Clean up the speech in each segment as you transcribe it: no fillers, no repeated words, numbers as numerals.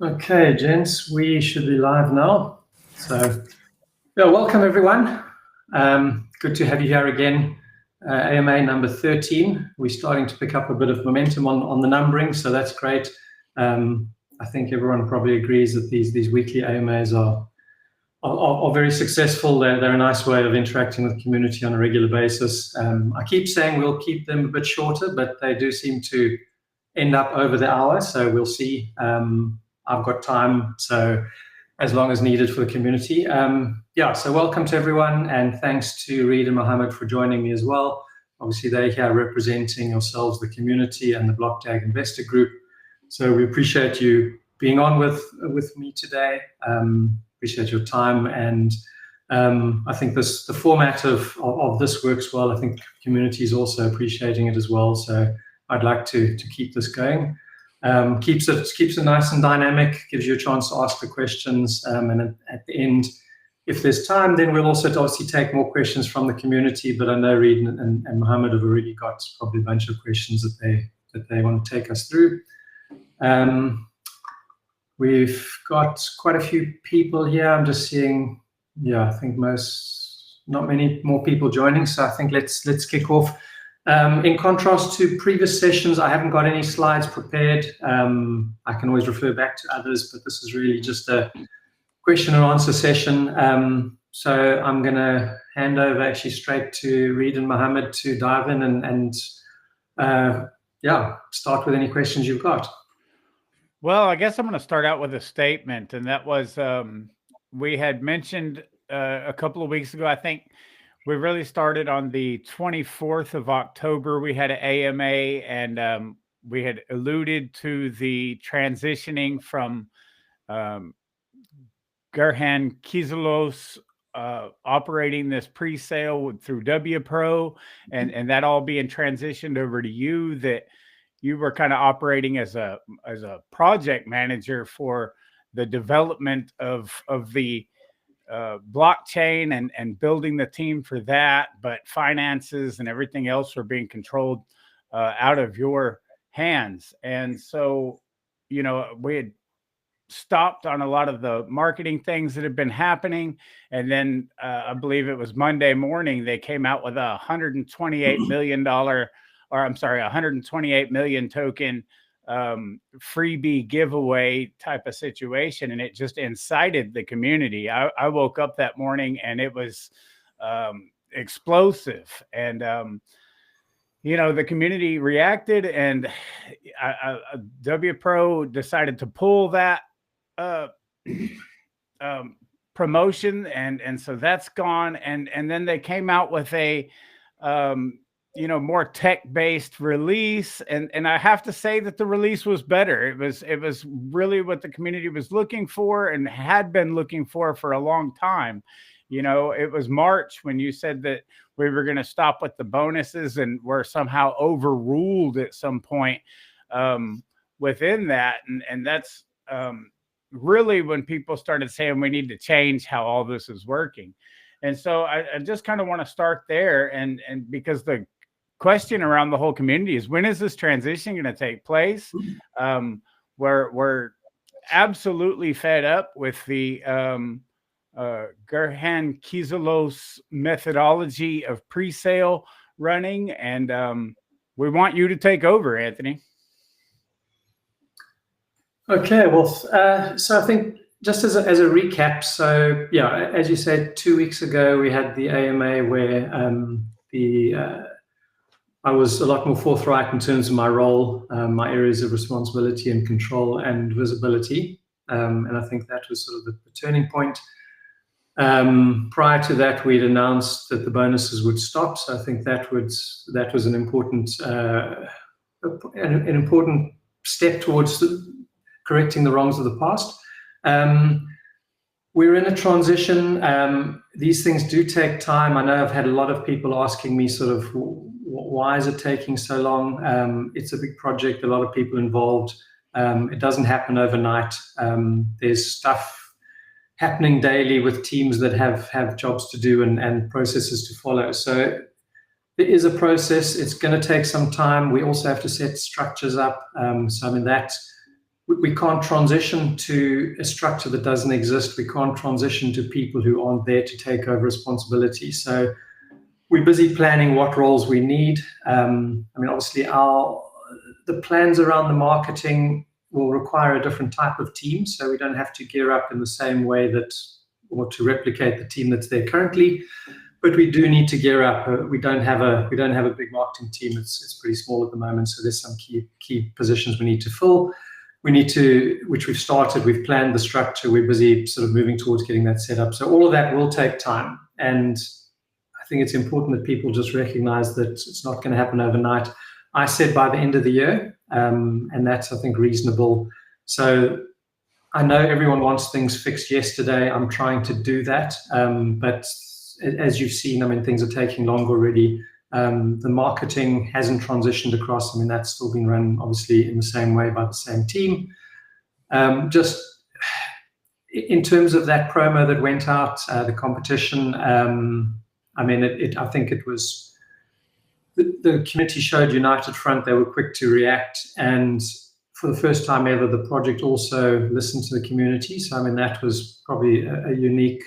Okay, gents, we should be live now. So, yeah, welcome everyone. Good to have you here again. AMA number 13. We're starting to pick up a bit of momentum on the numbering, so that's great. I think everyone probably agrees that these weekly AMAs are very successful. They're a nice way of interacting with the community on a regular basis. I keep saying we'll keep them a bit shorter, but they do seem to end up over the hour, so we'll see. I've got time, so as long as needed for the community. So welcome to everyone, and thanks to Reed and Mohammed for joining me as well. Obviously, they're here representing yourselves, the community, and the BlockDAG investor group. So we appreciate you being on with me today. Appreciate your time, and I think the format of this works well. I think the community is also appreciating it as well. So I'd like to keep this going. Keeps it nice and dynamic, gives you a chance to ask the questions, and at the end, if there's time, then we'll also obviously take more questions from the community. But I know Reed and Mohammed have already got probably a bunch of questions that they want to take us through. We've got quite a few people here. I'm just seeing, I think not many more people joining. So I think let's kick off. In contrast to previous sessions, I haven't got any slides prepared. I can always refer back to others, but this is really just a question and answer session. So I'm going to hand over actually straight to Reed and Mohammed to dive in and start with any questions you've got. Well, I guess I'm going to start out with a statement, and that was we had mentioned a couple of weeks ago, I think, we really started on the 24th of October. We had an AMA, and we had alluded to the transitioning from Gerhan Kizelos operating this pre-sale through WPro, and that all being transitioned over to you, that you were kind of operating as a project manager for the development of the blockchain and building the team for that, but finances and everything else were being controlled out of your hands. And so, we had stopped on a lot of the marketing things that had been happening. And then I believe it was Monday morning, they came out with a $128 million, 128 million token freebie giveaway type of situation, and it just incited the community. I woke up that morning and it was explosive, and the community reacted, and WPro decided to pull that promotion, and so that's gone, and then they came out with a more tech-based release, and I have to say that the release was better. It was really what the community was looking for and had been looking for a long time. It was March when you said that we were going to stop with the bonuses, and were somehow overruled at some point within that, and that's really when people started saying we need to change how all this is working. And so I just kind of want to start there, and because the question around the whole community is, when is this transition going to take place? We're absolutely fed up with the Gerhan Kizelos methodology of pre-sale running, and we want you to take over, Anthony. Okay, well, so I think just as a recap, so as you said, 2 weeks ago we had the AMA where I was a lot more forthright in terms of my role, my areas of responsibility and control and visibility. And I think that was sort of the turning point. Prior to that, we'd announced that the bonuses would stop. So I think that was an important step towards correcting the wrongs of the past. We're in a transition. These things do take time. I know I've had a lot of people asking me sort of, why is it taking so long? It's a big project, a lot of people involved. It doesn't happen overnight. There's stuff happening daily with teams that have jobs to do and processes to follow. So there is a process. It's going to take some time. We also have to set structures up. So I mean, that we can't transition to a structure that doesn't exist. We can't transition to people who aren't there to take over responsibility. So we're busy planning what roles we need. I mean, obviously, the plans around the marketing will require a different type of team, so we don't have to gear up in the same way or to replicate the team that's there currently. But we do need to gear up. We don't have a big marketing team. It's pretty small at the moment, so there's some key positions we need to fill. We need to, which we've started. We've planned the structure. We're busy sort of moving towards getting that set up. So all of that will take time, and I think it's important that people just recognize that it's not going to happen overnight. I said by the end of the year, and that's, I think, reasonable. So I know everyone wants things fixed yesterday. I'm trying to do that. But as you've seen, I mean, things are taking longer already. The marketing hasn't transitioned across. I mean, that's still been run, obviously, in the same way by the same team. Just in terms of that promo that went out, the competition, I mean, I think it was the community showed united front. They were quick to react, and for the first time ever, the project also listened to the community. So I mean, that was probably a unique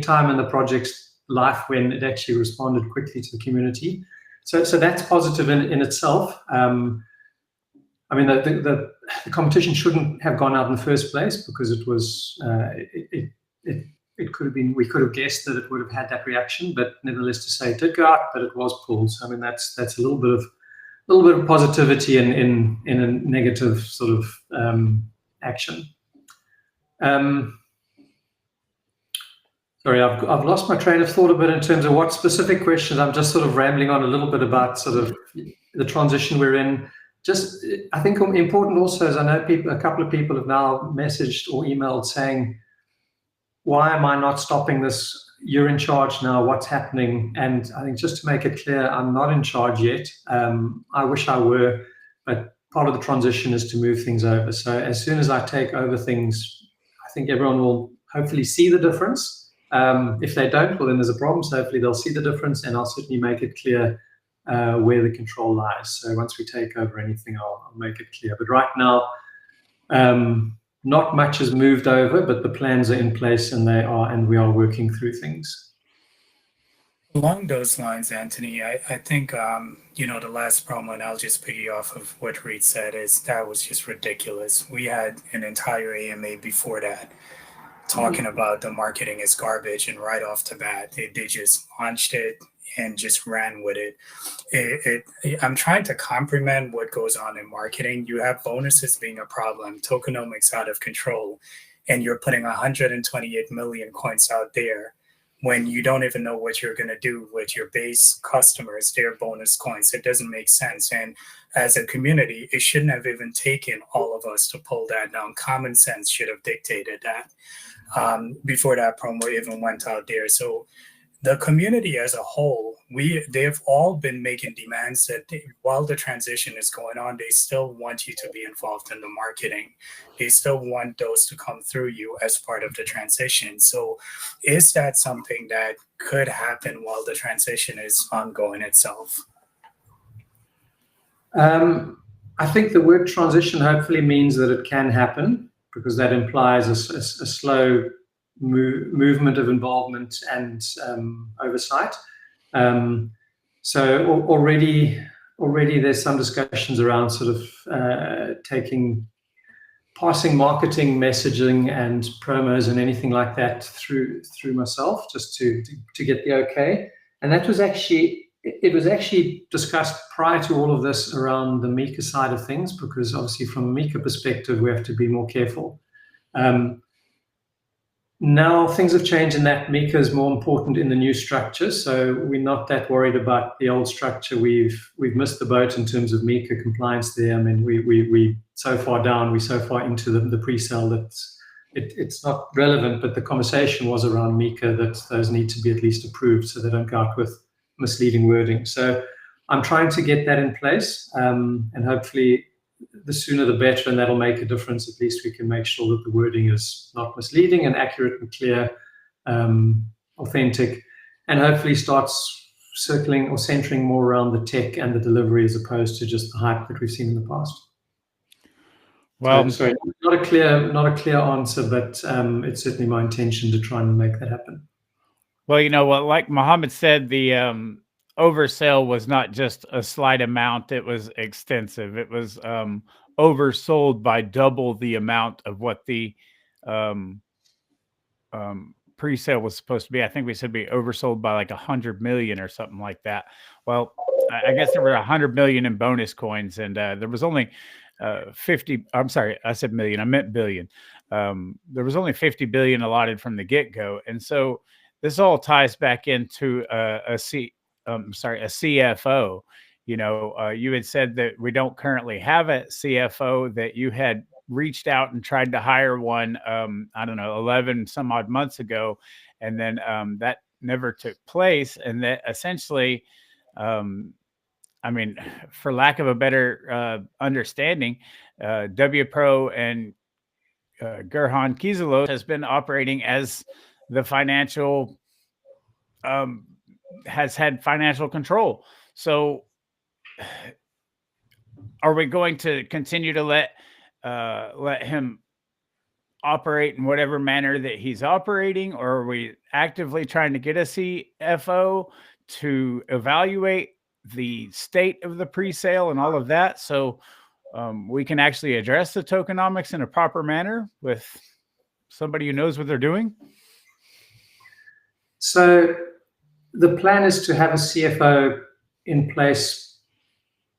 time in the project's life when it actually responded quickly to the community. So that's positive in itself. I mean, the competition shouldn't have gone out in the first place because it was it could have been, we could have guessed that it would have had that reaction, but nevertheless to say it did go out, but it was pulled. So I mean, that's a little bit of positivity in a negative sort of action. Sorry, I've lost my train of thought a bit in terms of what specific questions. I'm just sort of rambling on a little bit about sort of the transition we're in. Just, I think important also is I know a couple of people have now messaged or emailed saying, why am I not stopping this? You're in charge now, what's happening? And I think just to make it clear, I'm not in charge yet. I wish I were, but part of the transition is to move things over. So as soon as I take over things, I think everyone will hopefully see the difference. If they don't, well, then there's a problem. So hopefully they'll see the difference, and I'll certainly make it clear where the control lies. So once we take over anything, I'll make it clear. But right now, not much has moved over, but the plans are in place, and we are working through things. Along those lines, Anthony, I think, the last promo, and I'll just piggy off of what Reed said, is that was just ridiculous. We had an entire AMA before that talking about the marketing is garbage, and right off the bat, they just launched it and just ran with it. I'm trying to comprehend what goes on in marketing. You have bonuses being a problem, tokenomics out of control, and you're putting 128 million coins out there when you don't even know what you're going to do with your base customers, their bonus coins. It doesn't make sense. And as a community, it shouldn't have even taken all of us to pull that down. Common sense should have dictated that before that promo even went out there. So the community as a whole, they've all been making demands that while the transition is going on, they still want you to be involved in the marketing. They still want those to come through you as part of the transition. So is that something that could happen while the transition is ongoing itself? I think the word transition hopefully means that it can happen, because that implies a slow movement of involvement and oversight. So already there's some discussions around sort of passing marketing messaging and promos and anything like that through myself, just to get the okay. And that was actually discussed prior to all of this around the Mika side of things, because obviously from a Mika perspective, we have to be more careful. Now things have changed in that Mika is more important in the new structure. So we're not that worried about the old structure. We've missed the boat in terms of Mika compliance there. I mean, we so far down, we're so far into the pre-sale that it's not relevant, but the conversation was around Mika that those need to be at least approved so they don't go out with misleading wording. So I'm trying to get that in place, and hopefully the sooner the better, and that'll make a difference. At least we can make sure that the wording is not misleading and accurate and clear, authentic, and hopefully starts circling or centering more around the tech and the delivery as opposed to just the hype that we've seen in the past. Well, sorry, not a clear answer, but it's certainly my intention to try and make that happen. Well, you know what, like Mohammed said, the oversell was not just a slight amount, it was extensive. It was oversold by double the amount of what the pre-sale was supposed to be. I think we said we oversold by like 100 million or something like that. Well, I guess there were 100 million in bonus coins, and there was only 50. I'm sorry, I said million. I meant billion. There was only 50 billion allotted from the get-go, and so this all ties back into a CFO. You know, you had said that we don't currently have a CFO, that you had reached out and tried to hire one, I don't know, 11 some odd months ago. And then that never took place. And that essentially, I mean, for lack of a better understanding, WPro and Gerhan Kiselos has been operating as the financial, has had financial control. So are we going to continue to let him operate in whatever manner that he's operating, or are we actively trying to get a CFO to evaluate the state of the pre-sale and all of that, so we can actually address the tokenomics in a proper manner with somebody who knows what they're doing? So the plan is to have a CFO in place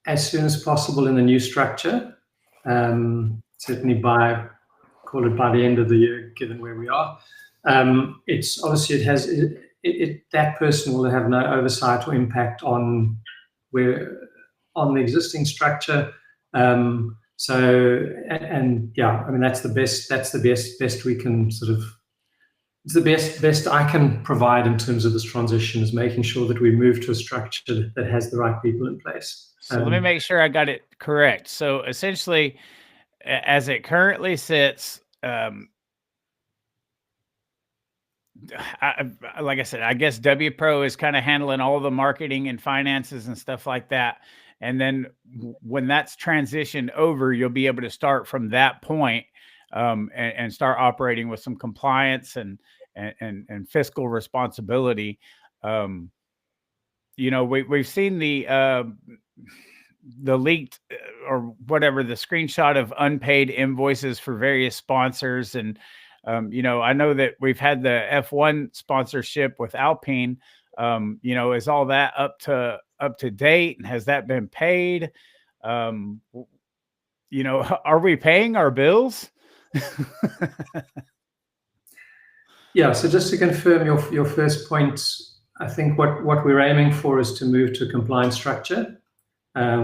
as soon as possible in the new structure. Certainly by the end of the year, given where we are. It's obviously that person will have no oversight or impact on the existing structure. Yeah, I mean, that's the best we can sort of. It's the best I can provide in terms of this transition, is making sure that we move to a structure that has the right people in place. So let me make sure I got it correct. So essentially, as it currently sits, like I said, I guess WPro is kind of handling all the marketing and finances and stuff like that. And then when that's transitioned over, you'll be able to start from that point and start operating with some compliance and fiscal responsibility. You know, we've seen the leaked or whatever, the screenshot of unpaid invoices for various sponsors. And, you know, I know that we've had the F1 sponsorship with Alpine. You know, is all that up to date, and has that been paid? You know, are we paying our bills? Yeah. So just to confirm your first point, I think what we're aiming for is to move to a compliance structure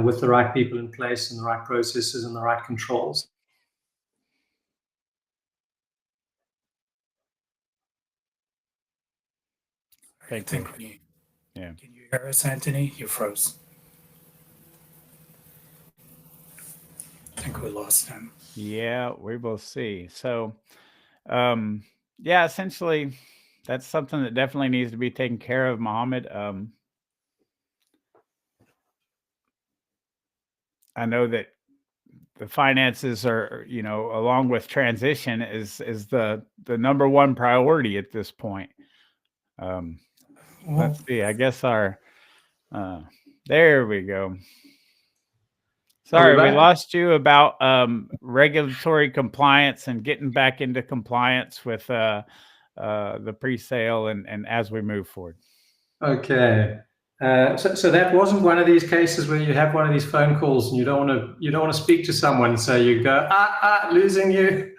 with the right people in place and the right processes and the right controls. Thank you. Yeah. Can you hear us, Anthony? You froze. I think we lost him. Yeah, we will see. So, yeah, essentially, that's something that definitely needs to be taken care of, Mohammed. I know that the finances are, you know, along with transition is the number one priority at this point. Let's see. I guess there we go. Sorry, we lost you about regulatory compliance and getting back into compliance with the pre-sale and as we move forward. Okay. So that wasn't one of these cases where you have one of these phone calls and you don't want to speak to someone, so you go losing you.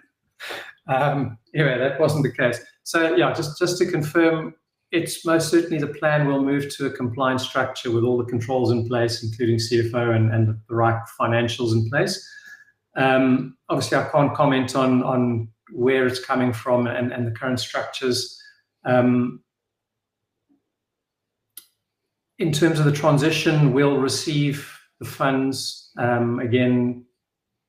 Anyway, that wasn't the case. So yeah, just to confirm, it's most certainly the plan. We'll move to a compliance structure with all the controls in place, including CFO and the right financials in place. Obviously, I can't comment on where it's coming from and the current structures. In terms of the transition, we'll receive the funds. Again,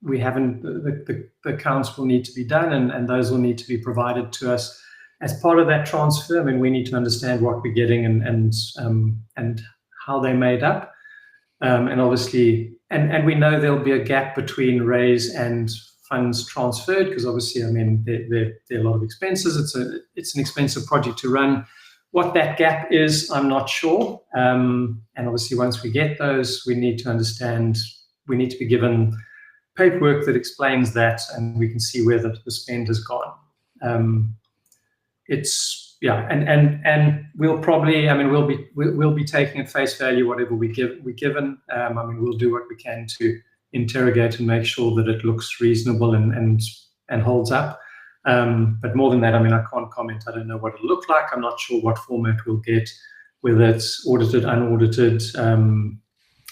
we haven't, the accounts will need to be done and those will need to be provided to us. As part of that transfer, I mean, we need to understand what we're getting and how they're made up. And obviously, and we know there'll be a gap between raise and funds transferred, because obviously, I mean, there are a lot of expenses. It's an expensive project to run. What that gap is, I'm not sure. And obviously, once we get those, we need to understand, we need to be given paperwork that explains that, and we can see where the spend has gone. And we'll probably, I mean, we'll be taking at face value whatever we're given. I mean, we'll do what we can to interrogate and make sure that it looks reasonable and holds up. But more than that, I mean, I can't comment. I don't know what it'll look like. I'm not sure what format we'll get, whether it's audited, unaudited,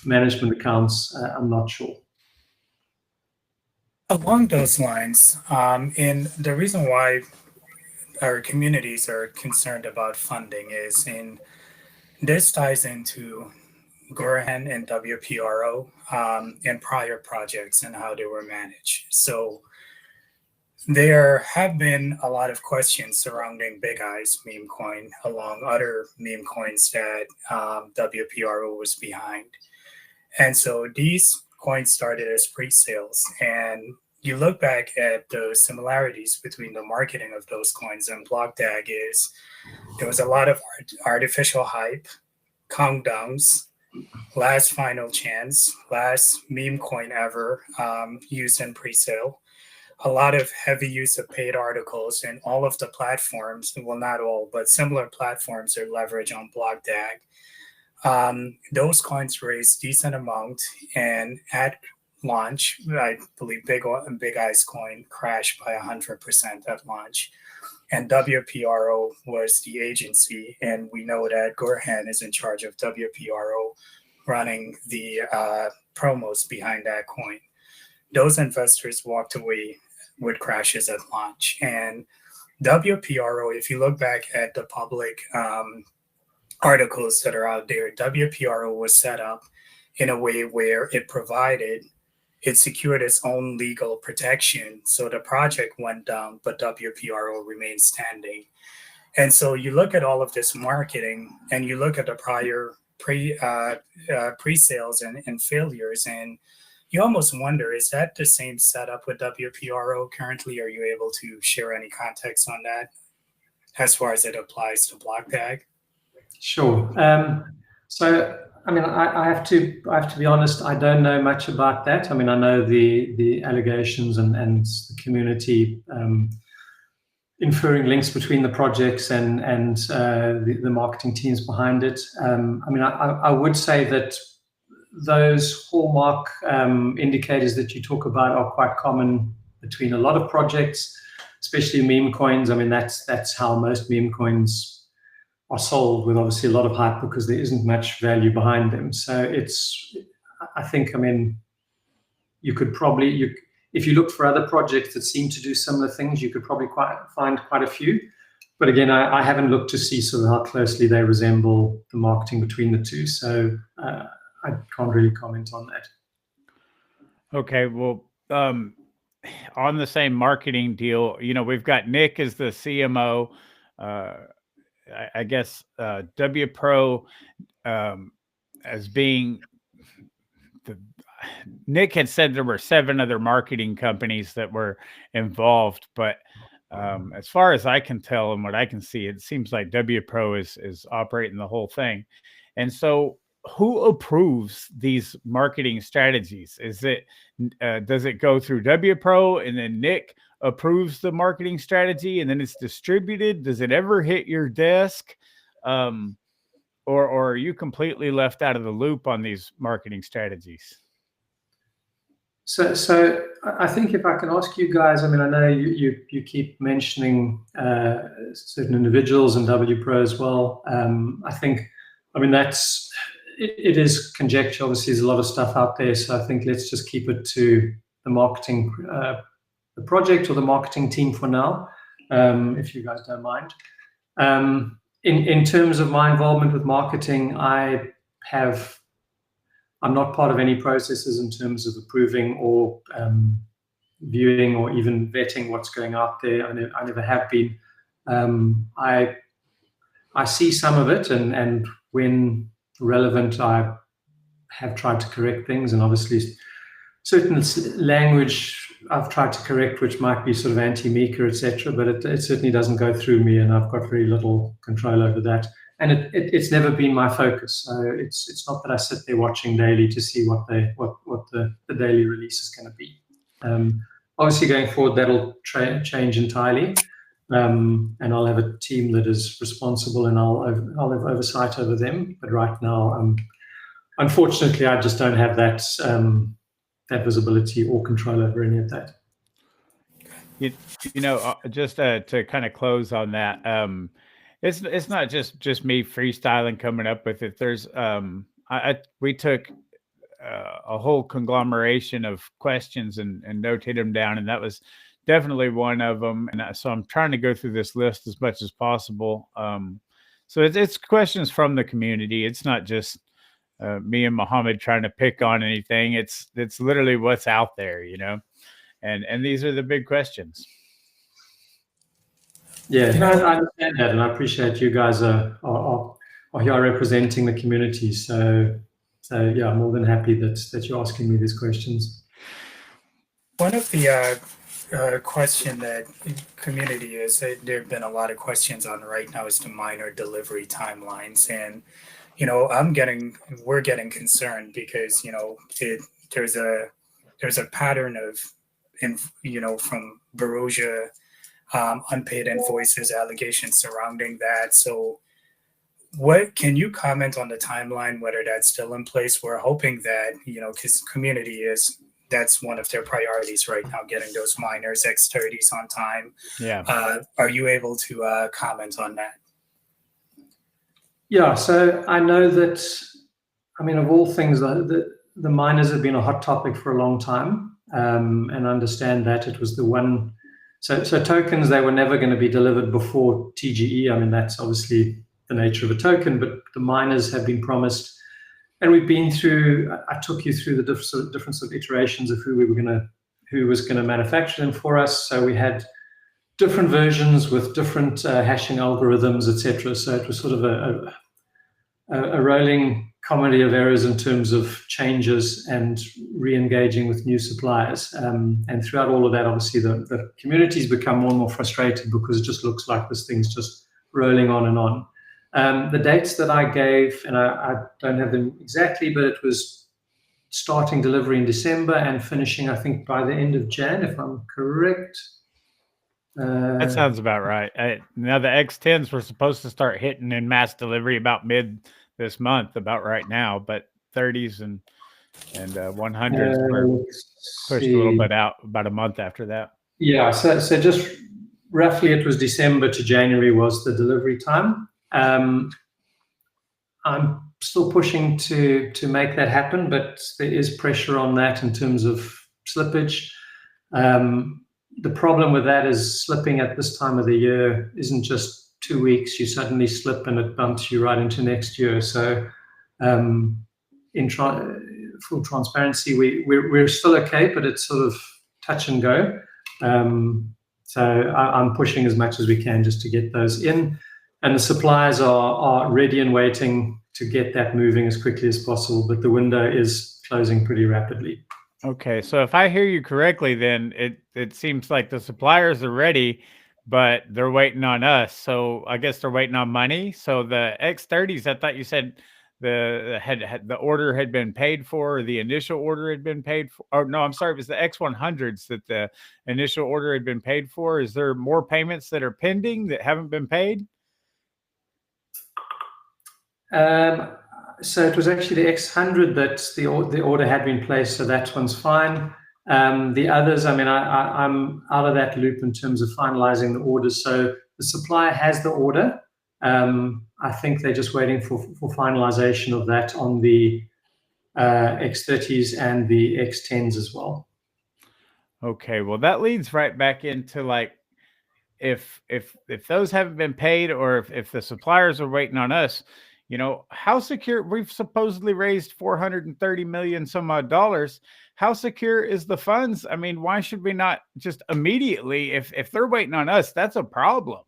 management accounts. I'm not sure. Along those lines, and the reason why our communities are concerned about funding is this ties into Gorahan and WPro and prior projects and how they were managed. So there have been a lot of questions surrounding Big Eyes meme coin, along other meme coins that WPro was behind. And so these coins started as pre-sales, and you look back at the similarities between the marketing of those coins and BlockDAG is there was a lot of artificial hype, countdowns, last final chance, last meme coin ever used in pre-sale, a lot of heavy use of paid articles, and all of the platforms, well, not all, but similar platforms are leveraged on BlockDAG. Those coins raised decent amount, and at launch, I believe Big Eyes coin crashed by 100% at launch. And WPro was the agency, and we know that Gorahan is in charge of WPro running the promos behind that coin. Those investors walked away with crashes at launch. And WPro, if you look back at the public articles that are out there, WPro was set up in a way where it secured its own legal protection. So the project went down, but WPro remained standing. And so you look at all of this marketing, and you look at the prior pre-sales and failures, and you almost wonder, is that the same setup with WPro currently? Are you able to share any context on that as far as it applies to BlockDAG? Sure. So, I mean, I have to be honest. I don't know much about that. I mean, I know the allegations and the community inferring links between the projects and the marketing teams behind it. I mean, I would say that those hallmark indicators that you talk about are quite common between a lot of projects, especially meme coins. I mean, that's how most meme coins are sold, with obviously a lot of hype, because there isn't much value behind them. So I think, I mean, you could probably, if you look for other projects that seem to do similar things, you could probably find quite a few. But again, I haven't looked to see sort of how closely they resemble the marketing between the two. So I can't really comment on that. Okay, well, on the same marketing deal, you know, we've got Nick as the CMO. I guess WPro as being Nick had said there were 7 other marketing companies that were involved, but as far as I can tell and what I can see, it seems like WPro is operating the whole thing. And so who approves these marketing strategies? Is it does it go through WPro and then Nick approves the marketing strategy and then it's distributed? Does it ever hit your desk? Or are you completely left out of the loop on these marketing strategies? So I think if I can ask you guys, I mean, I know you keep mentioning certain individuals and WPro as well. I think, I mean, it is conjecture. Obviously, there's a lot of stuff out there. So I think let's just keep it to the marketing, the project or the marketing team for now, if you guys don't mind. In terms of my involvement with marketing, I'm not part of any processes in terms of approving or viewing or even vetting what's going out there. I never have been. I see some of it, and when relevant, I have tried to correct things, and obviously certain language I've tried to correct, which might be sort of anti-Mika, etc. But it certainly doesn't go through me, and I've got very little control over that. And it's never been my focus. So it's not that I sit there watching daily to see what the daily release is going to be. Obviously, going forward, that'll change entirely, and I'll have a team that is responsible, and I'll have oversight over them. But right now, unfortunately, I just don't have that that visibility or control over any of that. Just to kind of close on that, it's not just me freestyling coming up with it. There's we took a whole conglomeration of questions and notated them down, and that was definitely one of them. And so I'm trying to go through this list as much as possible. So it's questions from the community. It's not just me and Mohammed trying to pick on anything. It's literally what's out there, and these are the big questions. Yeah, I understand that, and I appreciate you guys are here representing the community. So yeah, I'm more than happy that you're asking me these questions. One of the question that community is, there have been a lot of questions on right now is the miner delivery timelines, and we're getting concerned because there's a pattern of from Baroja, unpaid invoices, allegations surrounding that. So what can you comment on the timeline, whether that's still in place? We're hoping that, because community that's one of their priorities right now, getting those miners X30s on time. Yeah. Are you able to comment on that? Yeah, so I know that, of all things, the miners have been a hot topic for a long time, and I understand that it was the one. So tokens, they were never going to be delivered before TGE. That's obviously the nature of a token, but the miners have been promised, and we've been through. I took you through the different sort of iterations of who was going to manufacture them for us. So we had different versions with different hashing algorithms, etc. So it was sort of a rolling comedy of errors in terms of changes and re-engaging with new suppliers. And throughout all of that, obviously, the community's become more and more frustrated because it just looks like this thing's just rolling on and on. The dates that I gave, and I don't have them exactly, but it was starting delivery in December and finishing, I think, by the end of Jan, if I'm correct. That sounds about right. Now the X10s were supposed to start hitting in mass delivery about mid this month, about right now, but 30s and 100s were pushed a little bit out about a month after that. Yeah, so just roughly it was December to January was the delivery time. I'm still pushing to make that happen, but there is pressure on that in terms of slippage. The problem with that is slipping at this time of the year isn't just 2 weeks. You suddenly slip and it bumps you right into next year. So in full transparency, we're still okay, but it's sort of touch and go. So I'm pushing as much as we can just to get those in. And the suppliers are ready and waiting to get that moving as quickly as possible, but the window is closing pretty rapidly. Okay, so if I hear you correctly, then it seems like the suppliers are ready, but they're waiting on us. So I guess they're waiting on money. So the X30s, I thought you said the order had been paid for, or the initial order had been paid for. Oh no, I'm sorry, it was the X100s that the initial order had been paid for. Is there more payments that are pending that haven't been paid? So it was actually the X100 that the order had been placed, so that one's fine. The others, I'm out of that loop in terms of finalizing the orders. So the supplier has the order. I think they're just waiting for finalization of that on the X30s and the X10s as well. Okay, well that leads right back into like if those haven't been paid, or if the suppliers are waiting on us, how secure? We've supposedly raised $430 million some odd dollars. How secure is the funds? Why should we not just immediately, if they're waiting on us, that's a problem.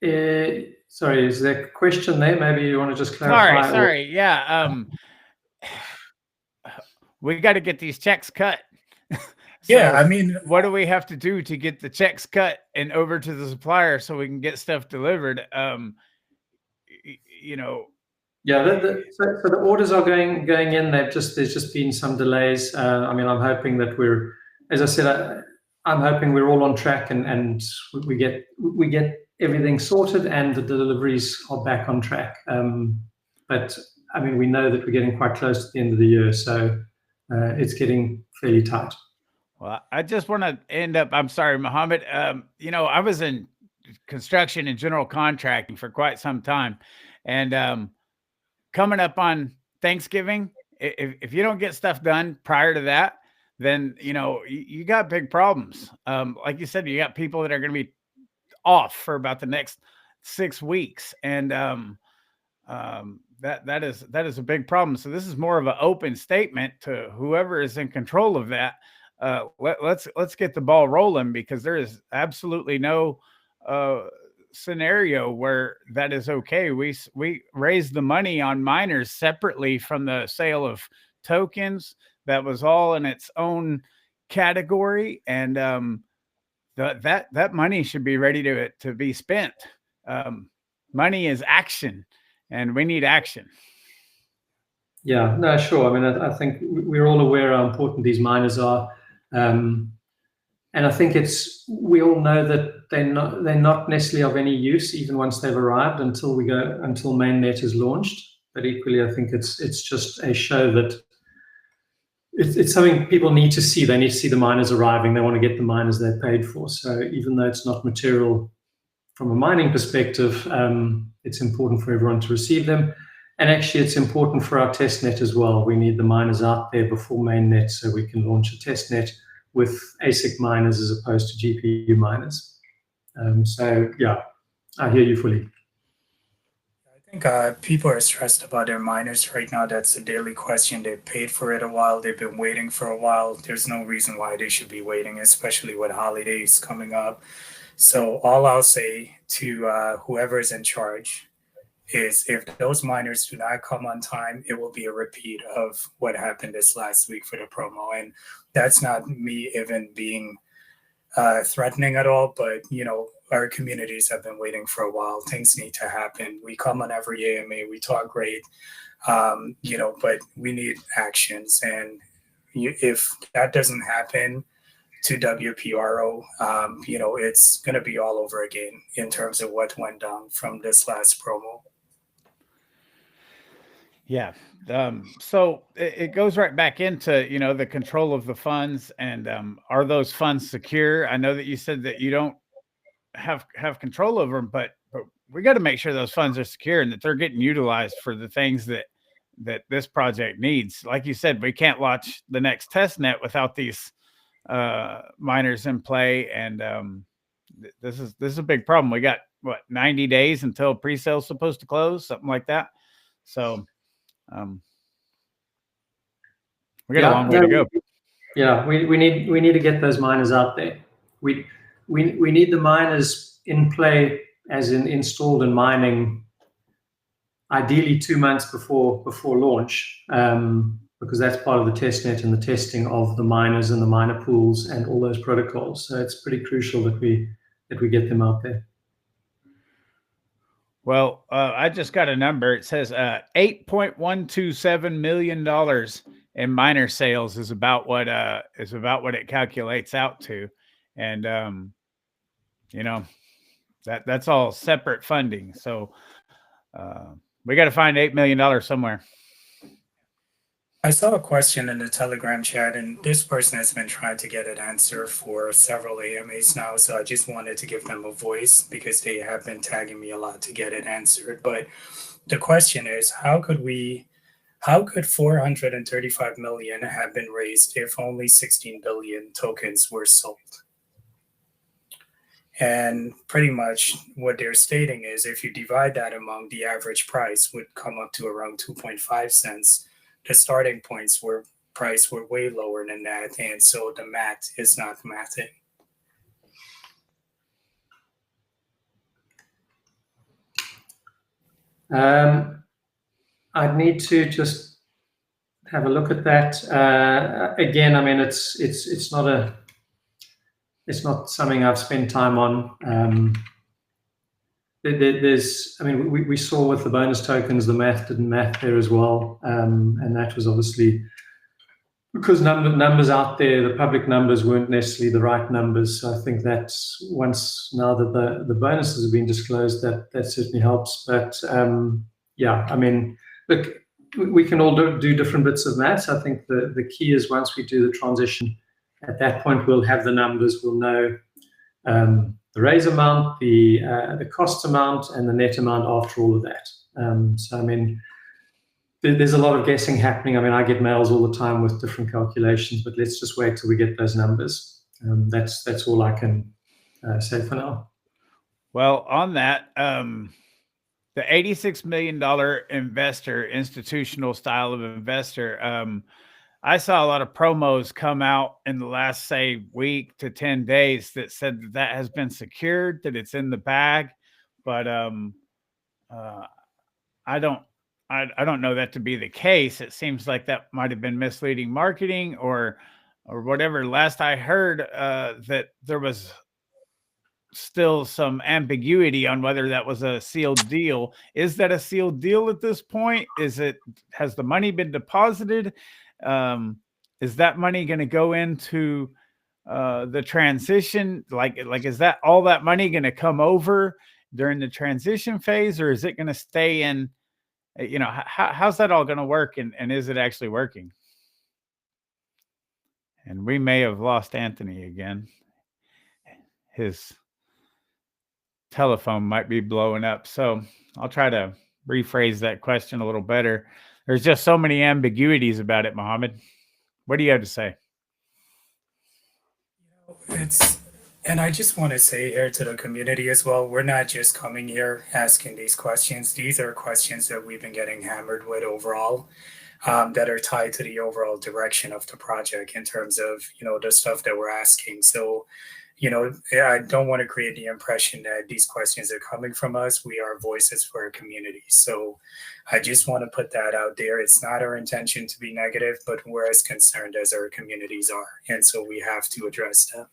Sorry, is there a question there? Maybe you want to just clarify. Sorry. Yeah. we got to get these checks cut. So, yeah, I mean, what do we have to do to get the checks cut and over to the supplier so we can get stuff delivered? You know. Yeah, so the orders are going in. There's just been some delays. I mean, I'm hoping that as I said, I'm hoping we're all on track and we get everything sorted and the deliveries are back on track. But I mean, we know that we're getting quite close to the end of the year, so it's getting fairly tight. Well, I just want to end up. I'm sorry, Mohammed. You know, I was in construction and general contracting for quite some time, and coming up on Thanksgiving, if you don't get stuff done prior to that, then, you know, you got big problems. Like you said, you got people that are going to be off for about the next 6 weeks. And that is a big problem. So this is more of an open statement to whoever is in control of that. Let's get the ball rolling, because there is absolutely no scenario where that is okay. We raised the money on miners separately from the sale of tokens. That was all in its own category, and that money should be ready to be spent. Money is action, and we need action. Yeah, no, sure. I mean, I think we're all aware how important these miners are. And I think we all know that they're not necessarily of any use even once they've arrived until mainnet is launched. But equally, I think it's just a show that it's something people need to see. They need to see the miners arriving. They want to get the miners they paid for. So even though it's not material from a mining perspective, it's important for everyone to receive them. And actually, it's important for our testnet as well. We need the miners out there before mainnet so we can launch a testnet with ASIC miners as opposed to GPU miners. So yeah, I hear you fully. I think people are stressed about their miners right now. That's a daily question. They've paid for it a while. They've been waiting for a while. There's no reason why they should be waiting, especially with holidays coming up. So all I'll say to whoever is in charge is, if those miners do not come on time, it will be a repeat of what happened this last week for the promo. And that's not me even being threatening at all, but, you know, our communities have been waiting for a while. Things need to happen. We come on every AMA, we talk great, you know, but we need actions. And if that doesn't happen to WPro, you know, it's going to be all over again in terms of what went down from this last promo. Yeah. So it goes right back into, you know, the control of the funds, and are those funds secure? I know that you said that you don't have control over them, but we got to make sure those funds are secure and that they're getting utilized for the things that this project needs. Like you said, we can't launch the next test net without these miners in play, and this is a big problem. We got 90 days until pre-sale is supposed to close, something like that. So we got a long way to go. Yeah, we need to get those miners out there. We need the miners in play, as in installed and mining, ideally 2 months before launch, because that's part of the testnet and the testing of the miners and the miner pools and all those protocols. So it's pretty crucial that we get them out there. Well, I just got a number. It says $8.127 million in miner sales is about what it calculates out to, and you know, that's all separate funding. So we got to find $8 million somewhere. I saw a question in the Telegram chat, and this person has been trying to get an answer for several AMAs now. So I just wanted to give them a voice because they have been tagging me a lot to get it answered. But the question is, how could 435 million have been raised if only 16 billion tokens were sold? And pretty much what they're stating is, if you divide that among the average price, would come up to around 2.5 cents. The starting points were way lower than that, and so the math is not mathing. I'd need to just have a look at that. Again, I mean, it's not something I've spent time on. There's, I mean, we saw with the bonus tokens, the math didn't math there as well, and that was obviously because numbers out there, the public numbers weren't necessarily the right numbers. So I think that's once now that the bonuses have been disclosed, that certainly helps. But yeah, I mean, look, we can all do different bits of maths. I think the key is once we do the transition, at that point we'll have the numbers, we'll know the raise amount, the cost amount, and the net amount after all of that. So I mean, there's a lot of guessing happening. I mean, I get mails all the time with different calculations, but let's just wait till we get those numbers. That's all I can say for now. Well, on that, the $86 million investor, institutional style of investor, I saw a lot of promos come out in the last, say, week to 10 days that said that has been secured, that it's in the bag. But I don't know that to be the case. It seems like that might have been misleading marketing or whatever. Last I heard, that there was still some ambiguity on whether that was a sealed deal. Is that a sealed deal at this point? Has the money been deposited? Is that money going to go into the transition? Like, is that all that money going to come over during the transition phase, or is it going to stay in? You know, how's that all going to work, and is it actually working? And we may have lost Anthony again. His telephone might be blowing up. So I'll try to rephrase that question a little better. There's just so many ambiguities about it, Mohammed. What do you have to say? And I just want to say here to the community as well, we're not just coming here asking these questions. These are questions that we've been getting hammered with overall, that are tied to the overall direction of the project in terms of, the stuff that we're asking. So, I don't want to create the impression that these questions are coming from us. We are voices for our community. So I just want to put that out there. It's not our intention to be negative, but we're as concerned as our communities are. And so we have to address them.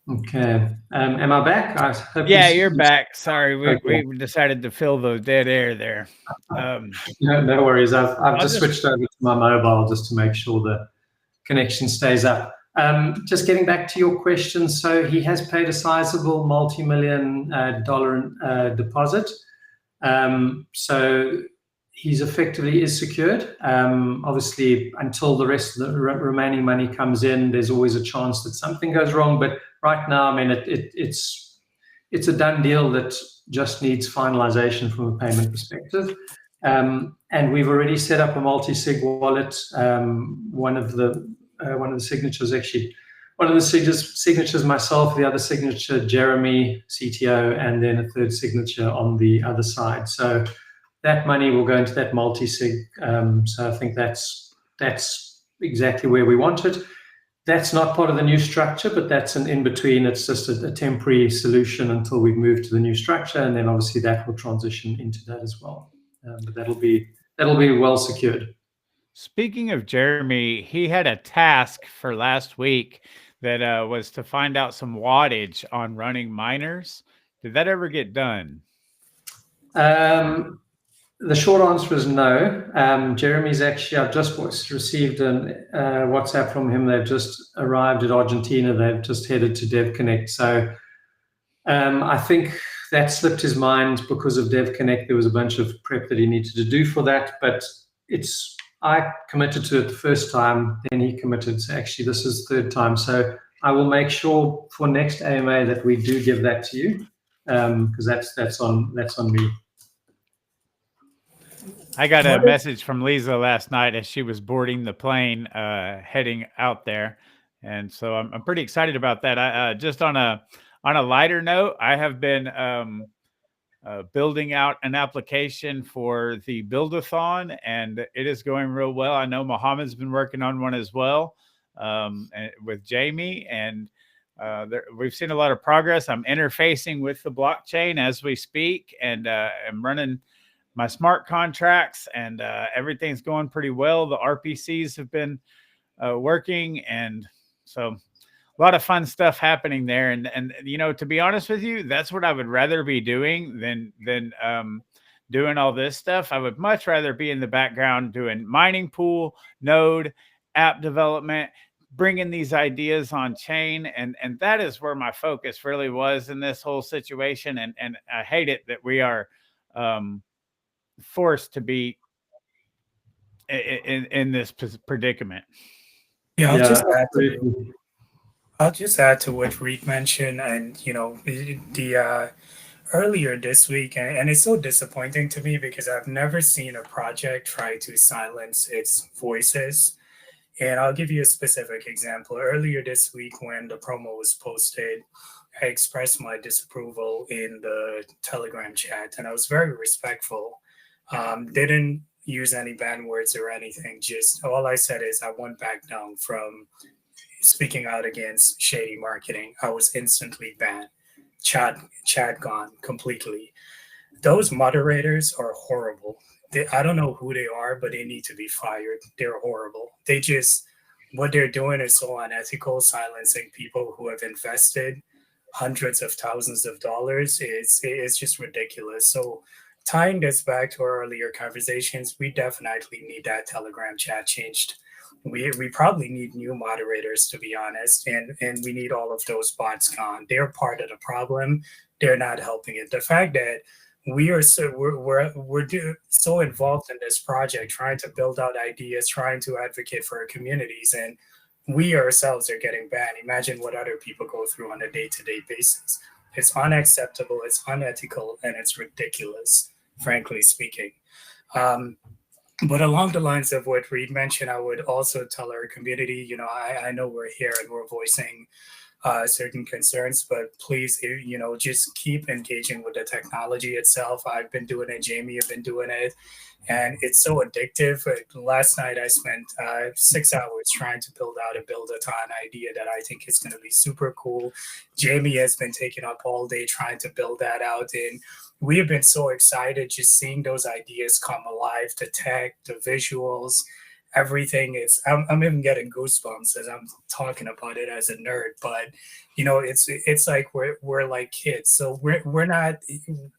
Okay. Am I back? Yeah, you're back. Sorry, we decided to fill the dead air there. No worries. I've just switched over to my mobile just to make sure the connection stays up. Just getting back to your question. So he has paid a sizable multi-million dollar deposit. So he's effectively is secured. Obviously, until the rest of the remaining money comes in, there's always a chance that something goes wrong. But right now, I mean, it's a done deal that just needs finalization from a payment perspective. And we've already set up a multi-sig wallet. One of the signatures, actually, one of the signatures myself, the other signature Jeremy, CTO, and then a third signature on the other side. So that money will go into that multi-sig. So I think that's exactly where we want it. That's not part of the new structure, but that's an in-between. It's just a temporary solution until we move to the new structure, and then obviously that will transition into that as well. But that'll be well secured. Speaking of Jeremy, he had a task for last week that was to find out some wattage on running miners. Did that ever get done? The short answer is no. Jeremy's actually, I've just received a WhatsApp from him. They've just arrived at Argentina. They've just headed to DevConnect. So I think that slipped his mind because of DevConnect. There was a bunch of prep that he needed to do for that, but I committed to it the first time, then he committed. So actually, this is the third time. So I will make sure for next AMA that we do give that to you, because that's on me. I got a message from Lisa last night as she was boarding the plane heading out there, and so I'm pretty excited about that. I just on a lighter note, I have been building out an application for the Build-a-thon, and it is going real well. I know Mohammed's been working on one as well with Jamie, and we've seen a lot of progress. I'm interfacing with the blockchain as we speak, and I'm running my smart contracts, and everything's going pretty well. The RPCs have been working, and so a lot of fun stuff happening there. And you know, to be honest with you, that's what I would rather be doing than doing all this stuff. I would much rather be in the background doing mining pool, node, app development, bringing these ideas on chain. And that is where my focus really was in this whole situation. And I hate it that we are forced to be in this predicament. Yeah, I'll just add to what Reed mentioned, and you know, the earlier this week, and it's so disappointing to me because I've never seen a project try to silence its voices. And I'll give you a specific example. Earlier this week, when the promo was posted, I expressed my disapproval in the Telegram chat, and I was very respectful. Didn't use any bad words or anything. Just all I said is I won't back down from speaking out against shady marketing. I was instantly banned. Chat gone completely. Those moderators are horrible. I don't know who they are, but they need to be fired. They're horrible. What they're doing is so unethical, silencing people who have invested hundreds of thousands of dollars. It's just ridiculous. So tying this back to our earlier conversations, we definitely need that Telegram chat changed. We probably need new moderators, to be honest, and we need all of those bots gone. They're part of the problem. They're not helping it. The fact that we're so involved in this project, trying to build out ideas, trying to advocate for our communities, and we ourselves are getting banned. Imagine what other people go through on a day-to-day basis. It's unacceptable, it's unethical, and it's ridiculous, frankly speaking. But along the lines of what Reed mentioned, I would also tell our community, you know, I know we're here and we're voicing certain concerns, but please, you know, just keep engaging with the technology itself. I've been doing it, Jamie have been doing it, and it's so addictive. Last night I spent 6 hours trying to build out a build-a-thon idea that I think is going to be super cool. Jamie has been taking up all day trying to build that out, and we have been so excited just seeing those ideas come alive, the tech, the visuals, everything. I'm even getting goosebumps as I'm talking about it as a nerd, but you know, it's like we're like kids. So we're not,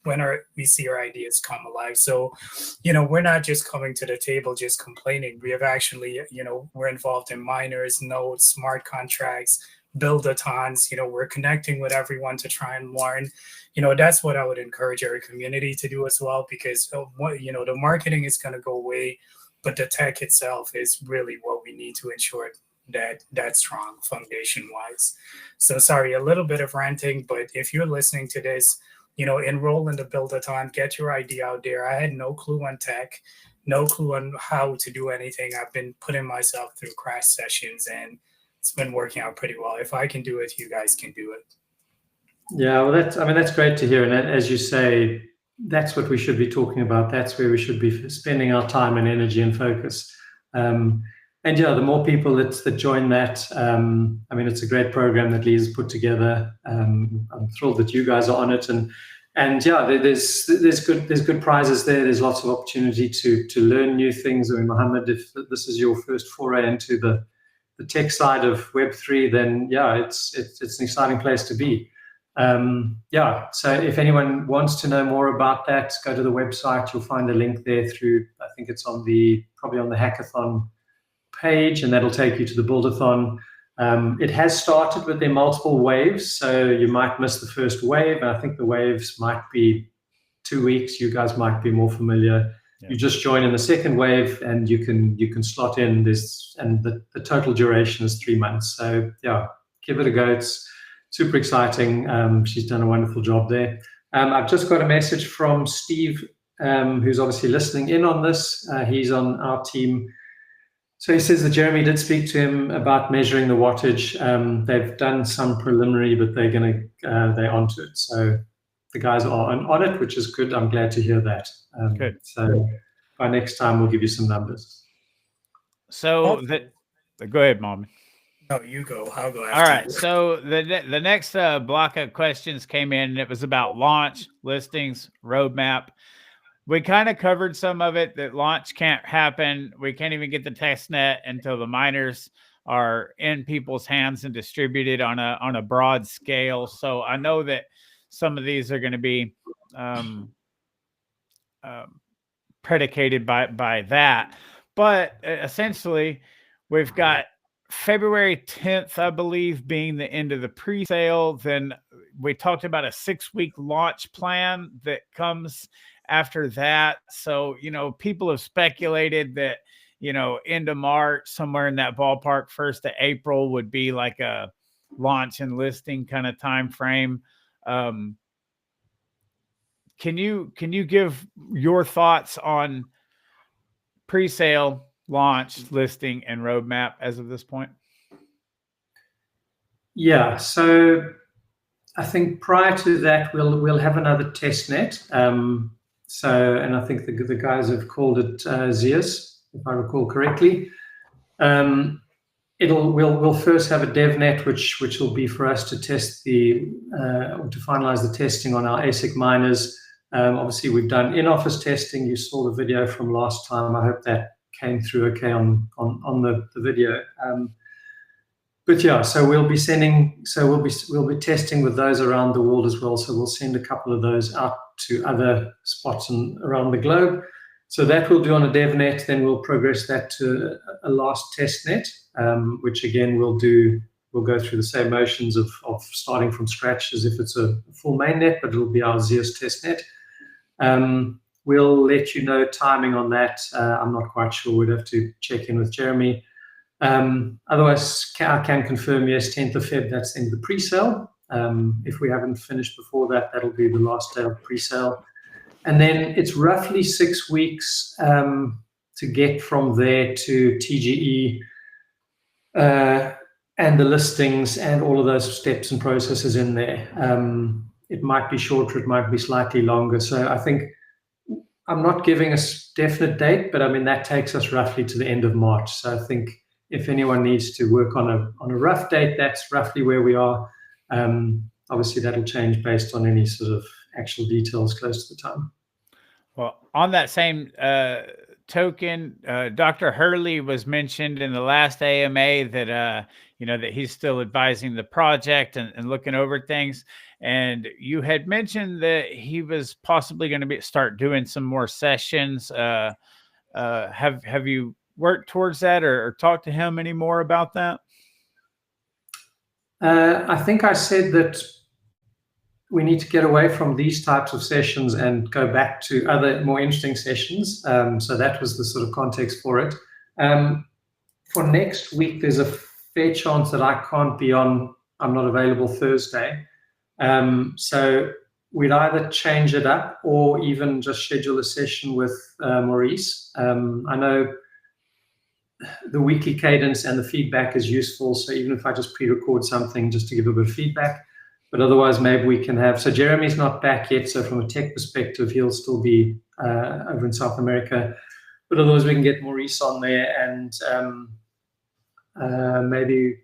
when we see our ideas come alive. So, you know, we're not just coming to the table just complaining. We have actually, you know, we're involved in miners, nodes, smart contracts, build-a-thons. You know, we're connecting with everyone to try and learn. You know, that's what I would encourage our community to do as well, because you know, the marketing is going to go away, but the tech itself is really what we need to ensure that's strong foundation-wise. So sorry, a little bit of ranting, but if you're listening to this, you know, enroll in the build-a-thon, get your idea out there. I had no clue on tech, no clue on how to do anything. I've been putting myself through crash sessions, and it's been working out pretty well. If I can do it, you guys can do it. Yeah, well, that's great to hear. And as you say, that's what we should be talking about. That's where we should be spending our time and energy and focus. And yeah, the more people that join that, I mean, it's a great program that Lee's put together. I'm thrilled that you guys are on it, and yeah, there's good prizes there. There's lots of opportunity to learn new things. I mean, Mohammed, if this is your first foray into the tech side of Web3, then yeah, it's an exciting place to be. Yeah, so if anyone wants to know more about that, go to the website. You'll find a link there through, I think it's probably on the hackathon page, and that'll take you to the build-a-thon. It has started with their multiple waves, so you might miss the first wave, and I think the waves might be 2 weeks. You guys might be more familiar. Yeah. You just join in the second wave, and you can slot in this, and the total duration is 3 months. So yeah, give it a go. It's super exciting. She's done a wonderful job there. I've just got a message from Steve, who's obviously listening in on this. He's on our team. So he says that Jeremy did speak to him about measuring the wattage. They've done some preliminary, but they're onto it. So the guys are on it, which is good. I'm glad to hear that. Good. So by next time, we'll give you some numbers. So go ahead, Mom. No, you go. I'll go after. All right. So the next block of questions came in, and it was about launch, listings, roadmap. we kind of covered some of it, that launch can't happen. We can't even get the test net until the miners are in people's hands and distributed on a broad scale. So I know that some of these are going to be predicated by that. But essentially, we've got February 10th, I believe, being the end of the pre-sale. Then we talked about a 6-week launch plan that comes after that. So, people have speculated that, end of March, somewhere in that ballpark, 1st of April would be like a launch and listing kind of time frame. Can you give your thoughts on pre-sale, launch, listing, and roadmap as of this point? Yeah, so I think prior to that, we'll have another test net. And I think the guys have called it Zeus, if I recall correctly. We'll first have a dev net, which will be for us to test or to finalize the testing on our ASIC miners. Obviously, we've done in-office testing. You saw the video from last time. I hope that came through okay on the video. But yeah, so we'll be testing with those around the world as well. So we'll send a couple of those out to other spots around the globe. So that we'll do on a DevNet. Then we'll progress that to a last test net, which again we'll go through the same motions of starting from scratch as if it's a full mainnet, but it'll be our Zeus test net. We'll let you know timing on that. I'm not quite sure. We'd have to check in with Jeremy. Otherwise, I can confirm, yes, 10th of Feb, that's the end of the pre-sale. If we haven't finished before that, that'll be the last day of pre-sale. And then it's roughly 6 weeks to get from there to TGE and the listings and all of those steps and processes in there. It might be shorter, it might be slightly longer. So I think I'm not giving a definite date, but I mean, that takes us roughly to the end of March. So I think if anyone needs to work on a rough date, that's roughly where we are. Obviously, that'll change based on any sort of actual details close to the time. Well, on that same token, Dr. Hurley was mentioned in the last AMA that that he's still advising the project and looking over things. And you had mentioned that he was possibly going to start doing some more sessions. Have you worked towards that or talked to him any more about that? I think I said that we need to get away from these types of sessions and go back to other more interesting sessions. So that was the sort of context for it. For next week, there's a fair chance that I can't be on. I'm not available Thursday. So we'd either change it up or even just schedule a session with Maurice. I know the weekly cadence and the feedback is useful. So even if I just pre-record something just to give a bit of feedback, but otherwise maybe we can have, so Jeremy's not back yet. So from a tech perspective, he'll still be over in South America, but otherwise we can get Maurice on there and maybe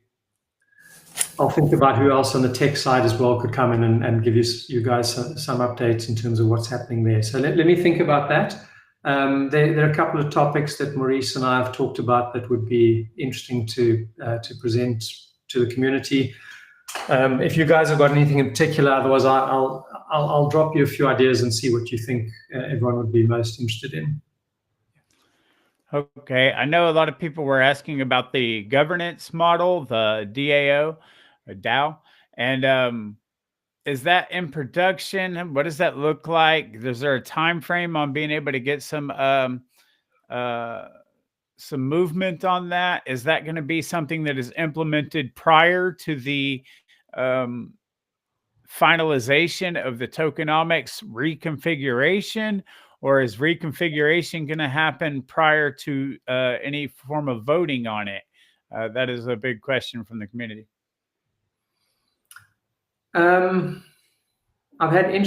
I'll think about who else on the tech side as well could come in and give you guys some updates in terms of what's happening there. So let me think about that. There are a couple of topics that Maurice and I have talked about that would be interesting to present to the community. If you guys have got anything in particular, otherwise I'll drop you a few ideas and see what you think everyone would be most interested in. Okay, I know a lot of people were asking about the governance model, the DAO, or DAO, and is that in production? What does that look like? Is there a time frame on being able to get some movement on that? Is that going to be something that is implemented prior to the finalization of the tokenomics reconfiguration, or is reconfiguration going to happen prior to any form of voting on it? That is a big question from the community. I've had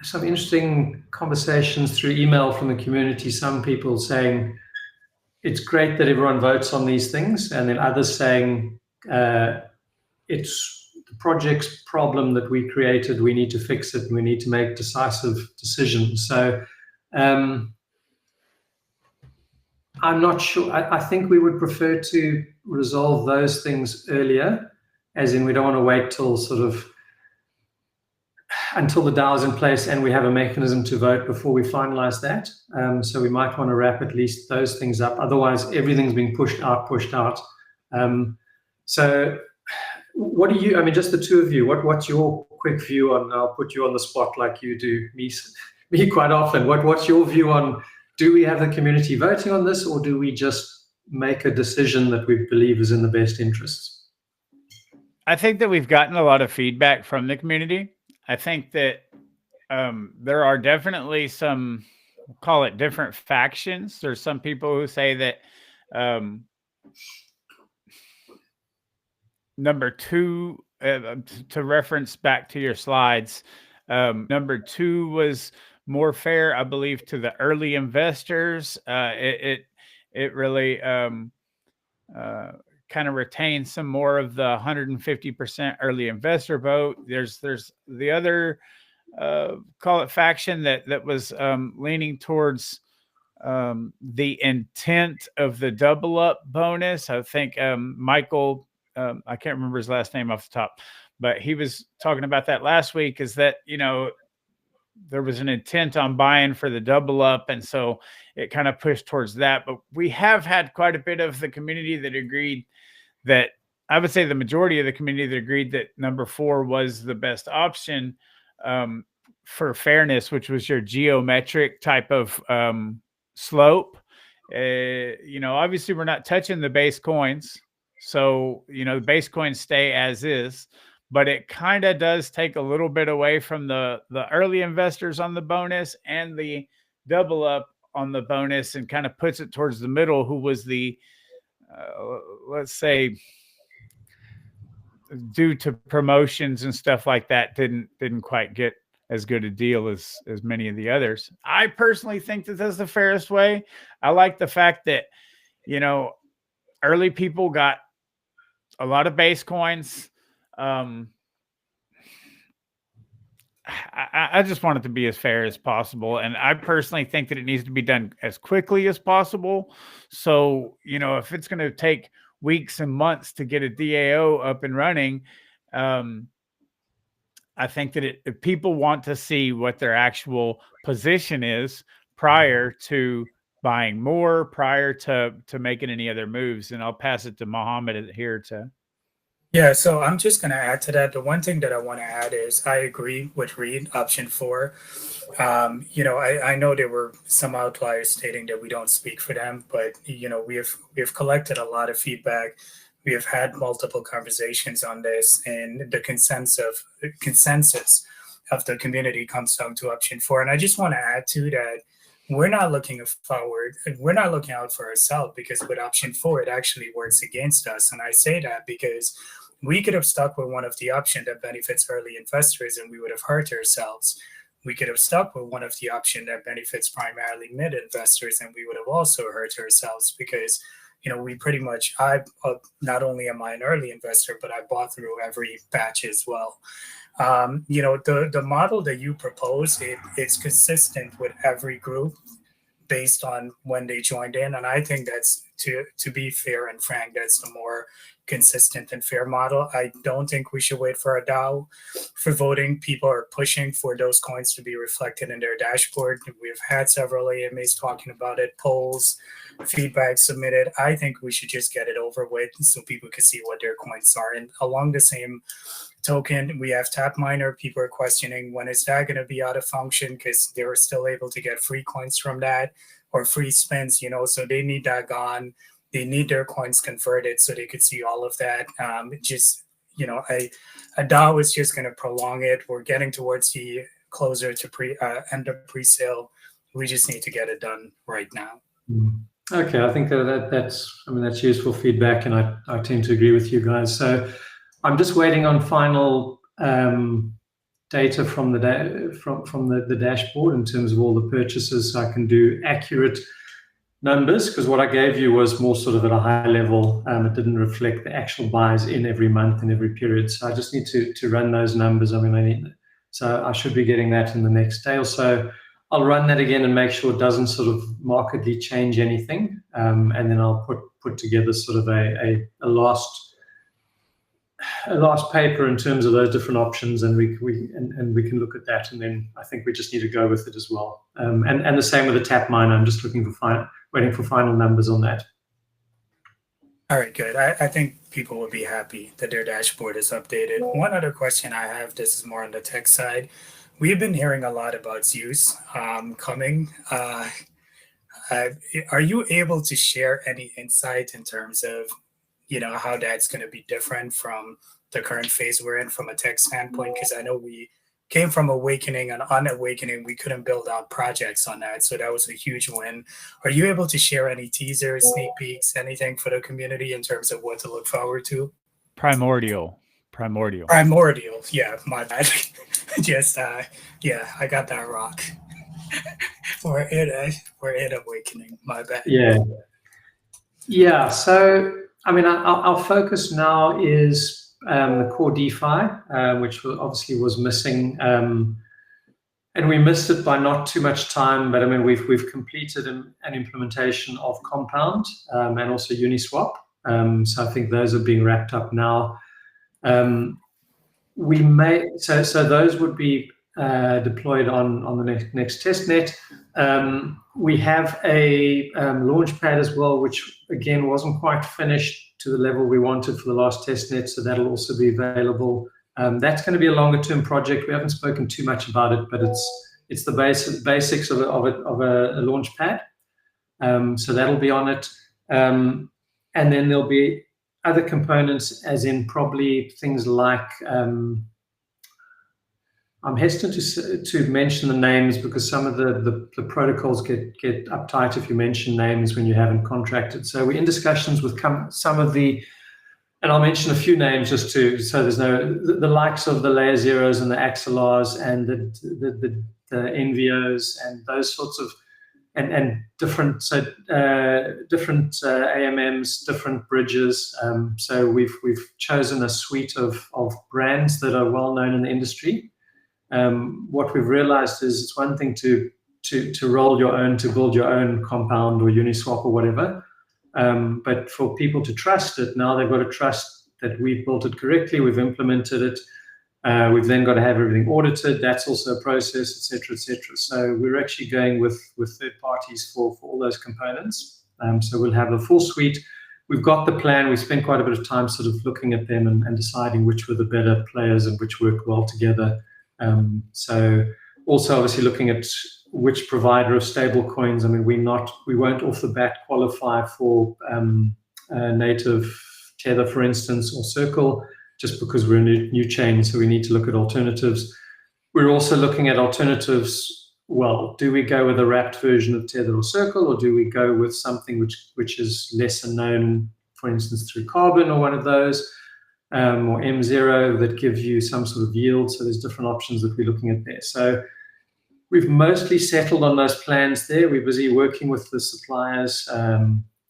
some interesting conversations through email from the community. Some people saying it's great that everyone votes on these things, and then others saying the project's problem that we created, we need to fix it, and we need to make decisive decisions. So I'm not sure. I think we would prefer to resolve those things earlier, as in we don't want to wait till until the DAO is in place and we have a mechanism to vote before we finalize that. So we might want to wrap at least those things up. Otherwise, everything's being pushed out. So what do you, just the two of you, what's your quick view on, I'll put you on the spot like you do me quite often. What's your view on, do we have the community voting on this, or do we just make a decision that we believe is in the best interests? I think that we've gotten a lot of feedback from the community. I think that there are definitely some, we'll call it different factions. There's some people who say that number two, to reference back to your slides, number two was more fair, I believe, to the early investors. It really kind of retains some more of the 150% early investor vote. There's the other call it faction that was leaning towards the intent of the double up bonus. I think Michael, I can't remember his last name off the top, but he was talking about that last week, is that, there was an intent on buying for the double up. And so it kind of pushed towards that. But we have had quite a bit of the community that agreed that, I would say the majority of the community that agreed that number 4 was the best option for fairness, which was your geometric type of slope. Obviously we're not touching the base coins. So, the base coins stay as is. But it kind of does take a little bit away from the early investors on the bonus and the double up on the bonus, and kind of puts it towards the middle, who was the, let's say, due to promotions and stuff like that, didn't quite get as good a deal as many of the others. I personally think that that's the fairest way. I like the fact that, early people got a lot of base coins. I just want it to be as fair as possible. And I personally think that it needs to be done as quickly as possible. So, if it's going to take weeks and months to get a DAO up and running, I think that if people want to see what their actual position is prior to buying more, prior to making any other moves. And I'll pass it to Mohammed here to. Yeah, so I'm just going to add to that. The one thing that I want to add is I agree with Reed, option 4. I know there were some outliers stating that we don't speak for them, but, we've collected a lot of feedback. We have had multiple conversations on this, and the consensus of the community comes down to option 4. And I just want to add to that, we're not looking forward. We're not looking out for ourselves, because with option 4, it actually works against us. And I say that because we could have stuck with one of the options that benefits early investors, and we would have hurt ourselves. We could have stuck with one of the options that benefits primarily mid investors, and we would have also hurt ourselves, because we pretty much, not only am I an early investor, but I bought through every batch as well. The model that you propose, it's consistent with every group based on when they joined in. And I think that's, to be fair and frank, that's the more consistent and fair model. I don't think we should wait for a DAO for voting. People are pushing for those coins to be reflected in their dashboard. We've had several AMAs talking about it, polls, feedback submitted. I think we should just get it over with so people can see what their coins are. And along the same token, we have Tap Miner. People are questioning, when is that going to be out of function, because they were still able to get free coins from that, or free spins, so they need that gone. They need their coins converted so they could see all of that. A DAO is just going to prolong it. We're getting towards the closer to end of pre-sale. We just need to get it done right now. Okay, I think that's useful feedback, and I tend to agree with you guys. So I'm just waiting on final data from the dashboard in terms of all the purchases, so I can do accurate numbers, because what I gave you was more sort of at a high level. It didn't reflect the actual buys in every month and every period. So I just need to run those numbers. So I should be getting that in the next day or so. I'll run that again and make sure it doesn't sort of markedly change anything. And then I'll put together sort of a last paper in terms of those different options, and we can look at that, and then I think we just need to go with it as well. And the same with the tap miner. I'm just waiting for final numbers on that. All right, good. I think people will be happy that their dashboard is updated. One other question I have, this is more on the tech side. We've been hearing a lot about Zeus coming. Are you able to share any insight in terms of, how that's going to be different from the current phase we're in from a tech standpoint? Because I know we came from Awakening, and on Awakening, we couldn't build out projects on that. So that was a huge win. Are you able to share any teasers, sneak peeks, anything for the community in terms of what to look forward to? Primordial. Yeah, my bad. Just, yeah, I got that rock. we're in Awakening, my bad. Yeah. So, our focus now is the core DeFi, which obviously was missing, and we missed it by not too much time. But we've completed an implementation of Compound and also Uniswap. So I think those are being wrapped up now. So those would be deployed on the next testnet. We have a launch pad as well, which again wasn't quite finished to the level we wanted for the last testnet, so that'll also be available. That's going to be a longer term project. We haven't spoken too much about it, but it's the basics of a launch pad. So that'll be on it, and then there'll be other components, as in probably things like I'm hesitant to mention the names, because some of the protocols get uptight if you mention names when you haven't contracted. So we're in discussions with some of the, and I'll mention a few names just so there's the likes of the Layer Zeros and the Axelars and the NVOs and those sorts of, and different AMMs, different bridges. So we've chosen a suite of brands that are well known in the industry. What we've realized is it's one thing to roll your own, to build your own Compound or Uniswap or whatever, but for people to trust it, now they've got to trust that we've built it correctly, we've implemented it, we've then got to have everything audited. That's also a process, etc., etc. So we're actually going with third parties for all those components. So we'll have a full suite. We've got the plan. We spent quite a bit of time sort of looking at them and deciding which were the better players and which worked well together. So also obviously looking at which provider of stable coins. We won't off the bat qualify for native Tether, for instance, or Circle, just because we're a new chain. So we need to look at alternatives. We're also looking at alternatives. Well, do we go with a wrapped version of Tether or Circle, or do we go with something which is lesser known, for instance, through Carbon or one of those? Or M0 that gives you some sort of yield. So there's different options that we're looking at there. So we've mostly settled on those plans there. We're busy working with the suppliers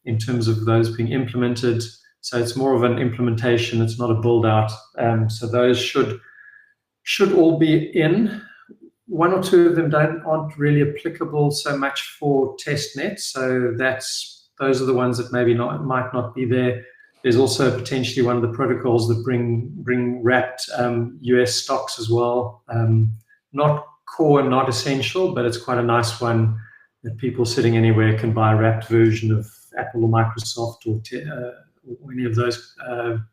in terms of those being implemented. So it's more of an implementation. It's not a build out. So those should all be in. One or two of them aren't really applicable so much for testnet. So those are the ones that maybe might not be there. There's also potentially one of the protocols that bring wrapped US stocks as well. Not core and not essential, but it's quite a nice one that people sitting anywhere can buy a wrapped version of Apple or Microsoft or any of those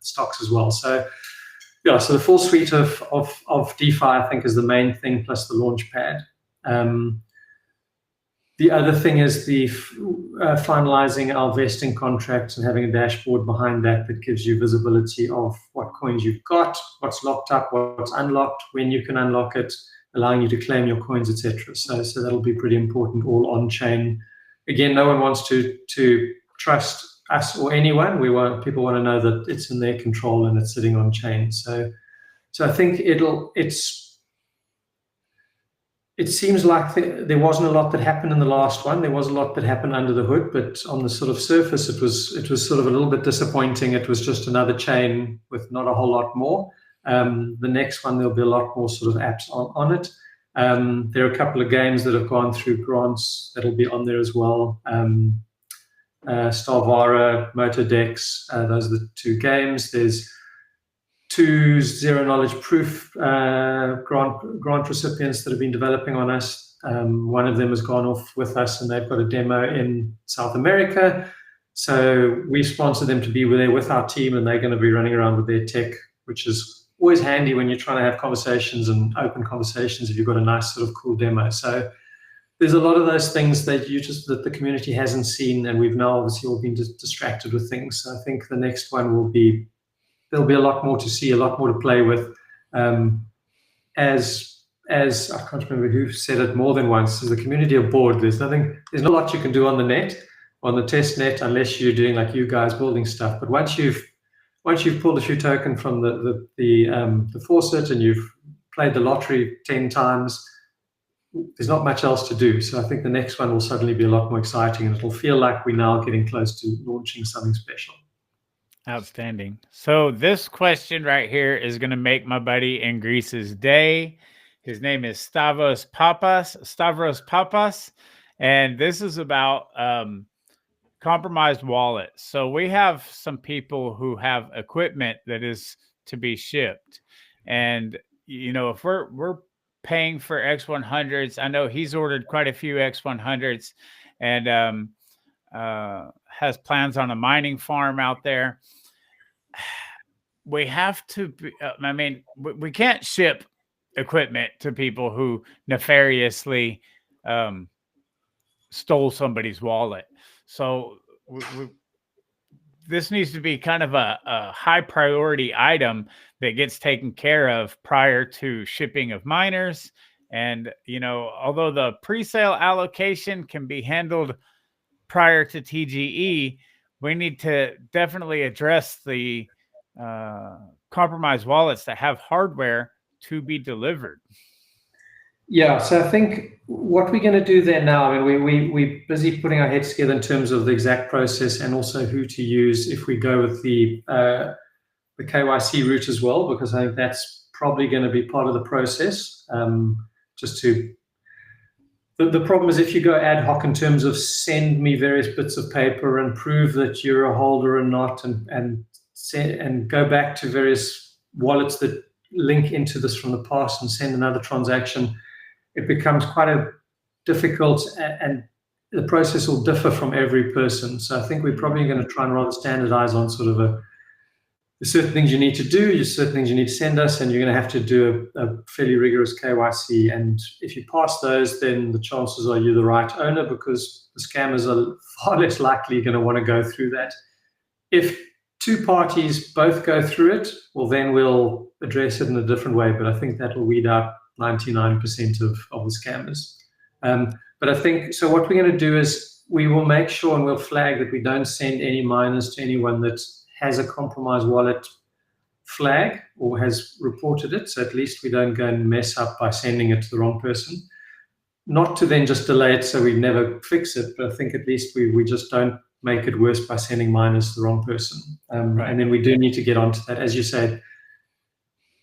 stocks as well. So yeah, so the full suite of DeFi I think is the main thing, plus the launch pad. The other thing is the finalizing our vesting contracts and having a dashboard behind that gives you visibility of what coins you've got, what's locked up, what's unlocked, when you can unlock it, allowing you to claim your coins, etc. So that'll be pretty important, all on chain. Again, no one wants to trust us or anyone. People want to know that it's in their control and it's sitting on chain. So I think it seems like there wasn't a lot that happened in the last one. There was a lot that happened under the hood, but on the sort of surface, it was sort of a little bit disappointing. It was just another chain with not a whole lot more. The next one, there'll be a lot more sort of apps on it. There are a couple of games that have gone through grants that'll be on there as well. Starvara, Motodex, those are the two games. There's 2 zero knowledge proof grant recipients that have been developing on us. One of them has gone off with us and they've got a demo in South America. So we sponsored them to be there with our team, and they're going to be running around with their tech, which is always handy when you're trying to have conversations and open conversations if you've got a nice sort of cool demo. So there's a lot of those things that that the community hasn't seen, and we've now obviously all been distracted with things. So I think the next one will be, there'll be a lot more to see, a lot more to play with. As I can't remember who said it more than once, as the community are bored. There's not a lot you can do on the net, on the test net, unless you're doing like you guys building stuff. But once you've pulled a few token from the faucet and you've played the lottery 10 times, there's not much else to do. So I think the next one will suddenly be a lot more exciting, and it'll feel like we're now getting close to launching something special. Outstanding. So this question right here is going to make my buddy in Greece's day. His name is Stavros Papas. And this is about compromised wallets. So we have some people who have equipment that is to be shipped. And, you know, if we're paying for X100s, I know he's ordered quite a few X100s and has plans on a mining farm out there. We have to be, I mean, we can't ship equipment to people who nefariously stole somebody's wallet. So this needs to be kind of a high priority item that gets taken care of prior to shipping of miners. And, you know, although the pre-sale allocation can be handled prior to TGE, we need to definitely address the compromised wallets that have hardware to be delivered. Yeah, so I think what we're going to do there now, I mean, we're busy putting our heads together in terms of the exact process and also who to use if we go with the KYC route as well, because I think that's probably going to be part of the process. The problem is if you go ad hoc in terms of send me various bits of paper and prove that you're a holder or not, and go back to various wallets that link into this from the past and send another transaction, it becomes quite a difficult, and the process will differ from every person. So I think we're probably going to try and rather standardize on sort of there's certain things you need to do, there's certain things you need to send us, and you're going to have to do a fairly rigorous KYC. And if you pass those, then the chances are you're the right owner, because the scammers are far less likely going to want to go through that. If two parties both go through it, well, then we'll address it in a different way. But I think that will weed out 99% of the scammers. But I think, so what we're going to do is we will make sure and we'll flag that we don't send any miners to anyone that has a compromised wallet flag or has reported it. So at least we don't go and mess up by sending it to the wrong person. Not to then just delay it so we never fix it, but I think at least we just don't make it worse by sending miners to the wrong person. Right. And then we do need to get onto that. As you said,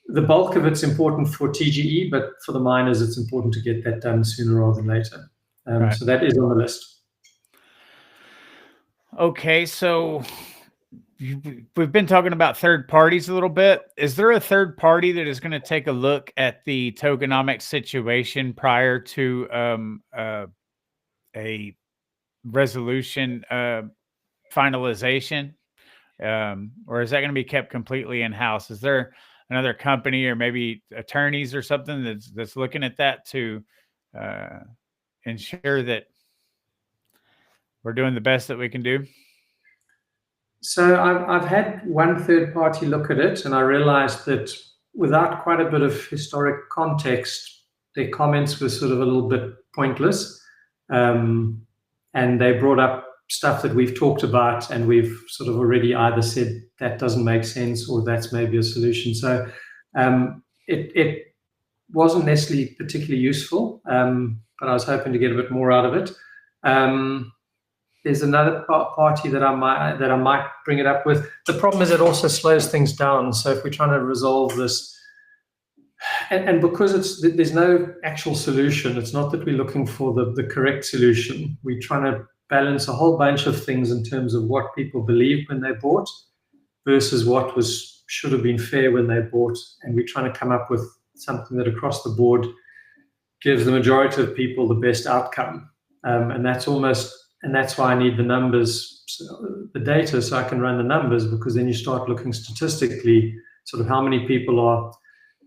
the bulk of it's important for TGE, but for the miners, it's important to get that done sooner rather than later. Right. So that is on the list. Okay, so we've been talking about third parties a little bit. Is there a third party that is going to take a look at the tokenomics situation prior to a resolution finalization? Or is that going to be kept completely in-house? Is there another company or maybe attorneys or something that's looking at that to ensure that we're doing the best that we can do? So I've had one third party look at it, and I realized that without quite a bit of historic context, their comments were sort of a little bit pointless. And they brought up stuff that we've talked about, and we've sort of already either said that doesn't make sense or that's maybe a solution. So wasn't necessarily particularly useful, but I was hoping to get a bit more out of it. There's another party that I might bring it up with. The problem is it also slows things down. So if we're trying to resolve this, and because there's no actual solution, it's not that we're looking for the correct solution. We're trying to balance a whole bunch of things in terms of what people believed when they bought versus what should have been fair when they bought, and we're trying to come up with something that across the board gives the majority of people the best outcome. And that's why I need the numbers, the data, so I can run the numbers, because then you start looking statistically, sort of how many people are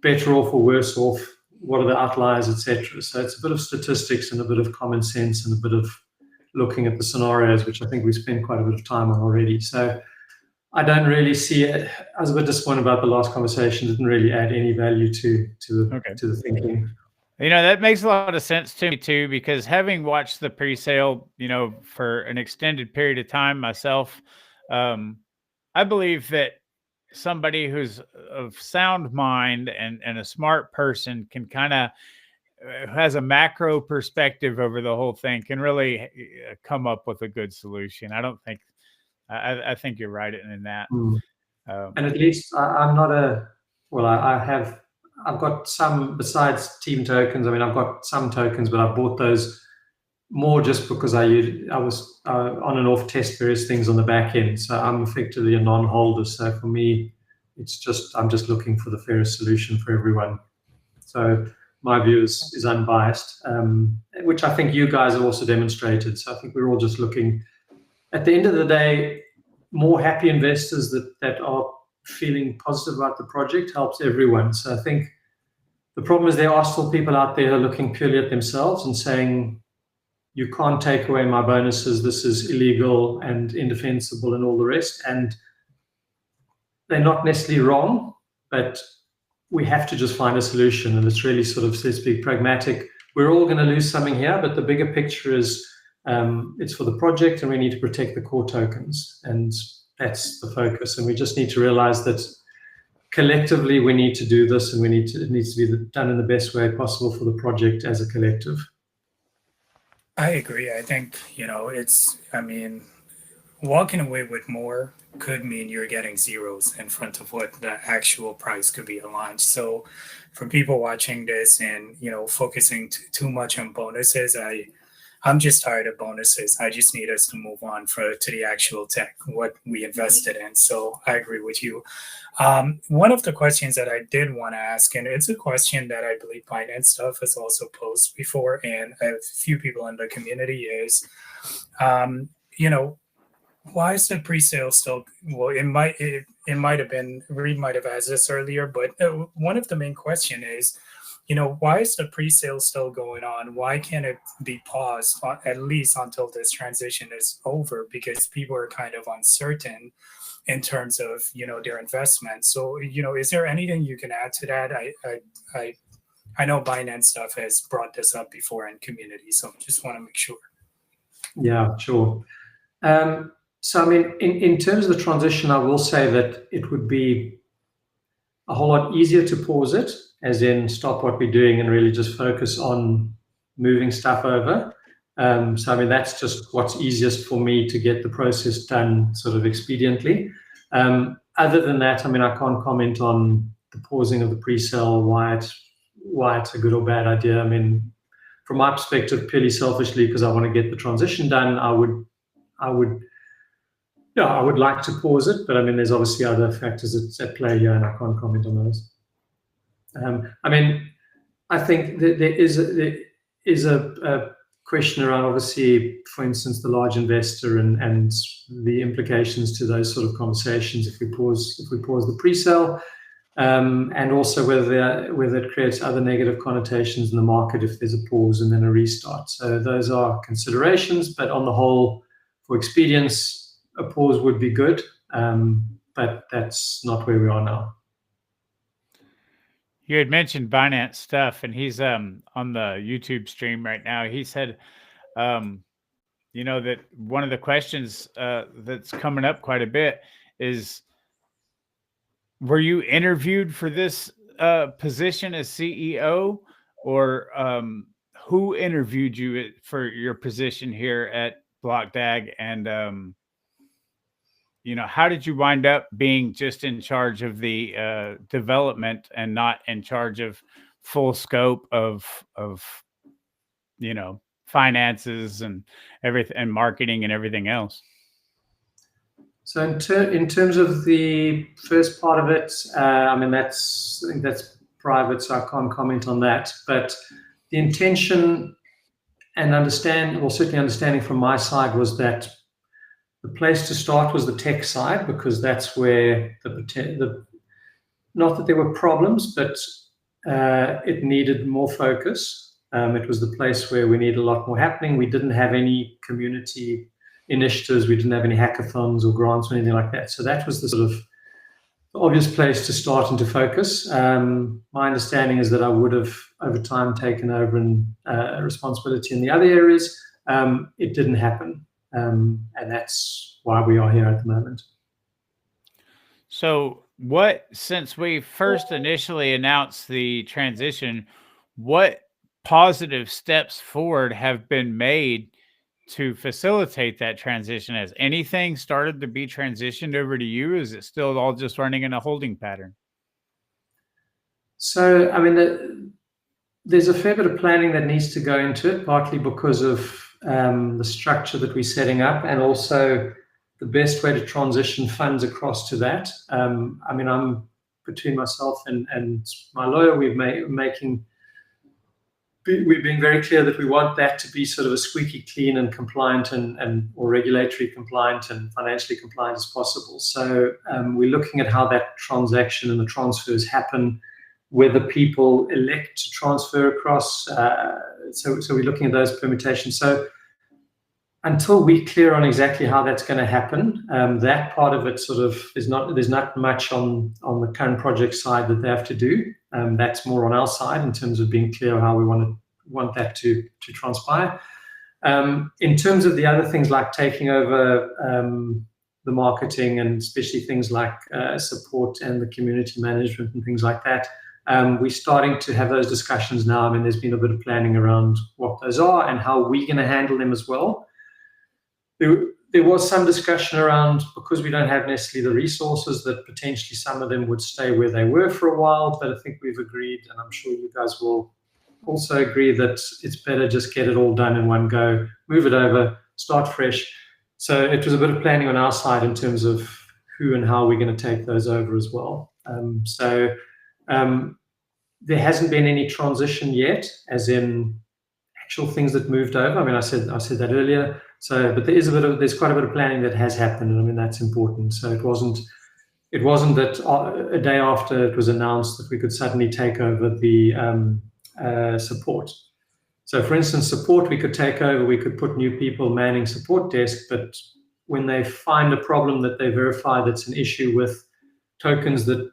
better off or worse off, what are the outliers, etc. So it's a bit of statistics and a bit of common sense and a bit of looking at the scenarios, which I think we spent quite a bit of time on already. So I don't really see it. I was a bit disappointed about the last conversation. It didn't really add any value to the thinking. That makes a lot of sense to me too, because having watched the pre-sale, for an extended period of time myself, I believe that somebody who's of sound mind and a smart person can kind of has a macro perspective over the whole thing, can really come up with a good solution. I think you're right in that. And at least I'm not I've got some, besides team tokens. I mean, I've got some tokens, but I bought those more just because I was on and off test various things on the back end. So I'm effectively a non-holder. So for me, I'm just looking for the fairest solution for everyone. So my view is unbiased, which I think you guys have also demonstrated. So I think we're all just looking, at the end of the day, more happy investors that are feeling positive about the project helps everyone. So I think the problem is there are still people out there who are looking purely at themselves and saying, you can't take away my bonuses, this is illegal and indefensible and all the rest. And they're not necessarily wrong, but we have to just find a solution. And it's really sort of, so to speak, pragmatic. We're all going to lose something here, but the bigger picture is it's for the project and we need to protect the core tokens. And that's the focus. And we just need to realize that collectively we need to do this, and it needs to be done in the best way possible for the project as a collective. I agree. I think, walking away with more could mean you're getting zeros in front of what the actual price could be aligned. So for people watching this and, focusing too much on bonuses, I'm just tired of bonuses. I just need us to move on to the actual tech, what we invested in. So I agree with you. One of the questions that I did want to ask, and it's a question that I believe Binance Stuff has also posed before, and a few people in the community is, why is the pre-sale still? Well, it might have been, Reed might have asked this earlier, but one of the main question is, why is the pre-sale still going on? Why can't it be paused at least until this transition is over? Because people are kind of uncertain in terms of, their investment. So, is there anything you can add to that? I know Binance Stuff has brought this up before in community, so just want to make sure. Yeah, sure. So, I mean, in terms of the transition, I will say that it would be a whole lot easier to pause it, as in stop what we're doing and really just focus on moving stuff over. So, I mean, that's just what's easiest for me to get the process done sort of expediently. Other than that, I mean, I can't comment on the pausing of the pre-sale, why it's a good or bad idea. I mean, from my perspective, purely selfishly, because I want to get the transition done, I would like to pause it, but I mean, there's obviously other factors at play here, and I can't comment on those. I mean, I think that there is a question around, obviously, for instance, the large investor and the implications to those sort of conversations if we pause the pre-sale, and also whether it creates other negative connotations in the market if there's a pause and then a restart. So those are considerations, but on the whole, for expedience, a pause would be good, but that's not where we are now. You had mentioned Binance Stuff, and he's on the YouTube stream right now. He said, that one of the questions that's coming up quite a bit is, were you interviewed for this position as CEO, or who interviewed you for your position here at BlockDAG? And how did you wind up being just in charge of the development and not in charge of full scope of finances and everything, and marketing and everything else? So in terms of the first part of it, I think that's private, so I can't comment on that. But the intention and certainly understanding from my side, was that the place to start was the tech side, because that's where not that there were problems, but it needed more focus. It was the place where we needed a lot more happening. We didn't have any community initiatives. We didn't have any hackathons or grants or anything like that. So that was the sort of obvious place to start and to focus. My understanding is that I would have, over time, taken over responsibility in the other areas. It didn't happen. And that's why we are here at the moment. So since we first initially announced the transition, what positive steps forward have been made to facilitate that transition? Has anything started to be transitioned over to you? Is it still all just running in a holding pattern? So, I mean, there's a fair bit of planning that needs to go into it, partly because of the structure that we're setting up, and also the best way to transition funds across to that. I mean, I'm between myself and my lawyer, we're being very clear that we want that to be sort of as squeaky clean and compliant or regulatory compliant and financially compliant as possible. So we're looking at how that transaction and the transfers happen, whether people elect to transfer across. So we're looking at those permutations. So until we're clear on exactly how that's going to happen, that part of it sort of there's not much on the current project side that they have to do. That's more on our side in terms of being clear how we want that to transpire. In terms of the other things like taking over the marketing, and especially things like support and the community management and things like that, we're starting to have those discussions now. I mean, there's been a bit of planning around what those are and how we're going to handle them as well. There was some discussion around, because we don't have necessarily the resources, that potentially some of them would stay where they were for a while. But I think we've agreed, and I'm sure you guys will also agree, that it's better just get it all done in one go, move it over, start fresh. So it was a bit of planning on our side in terms of who and how we're going to take those over as well. There hasn't been any transition yet, as in actual things that moved over. I mean, I said that earlier. So, but there's quite a bit of planning that has happened, and I mean, that's important. So it wasn't that a day after it was announced that we could suddenly take over the support. So, for instance, support we could take over. We could put new people manning support desk, but when they find a problem that they verify that's an issue with tokens that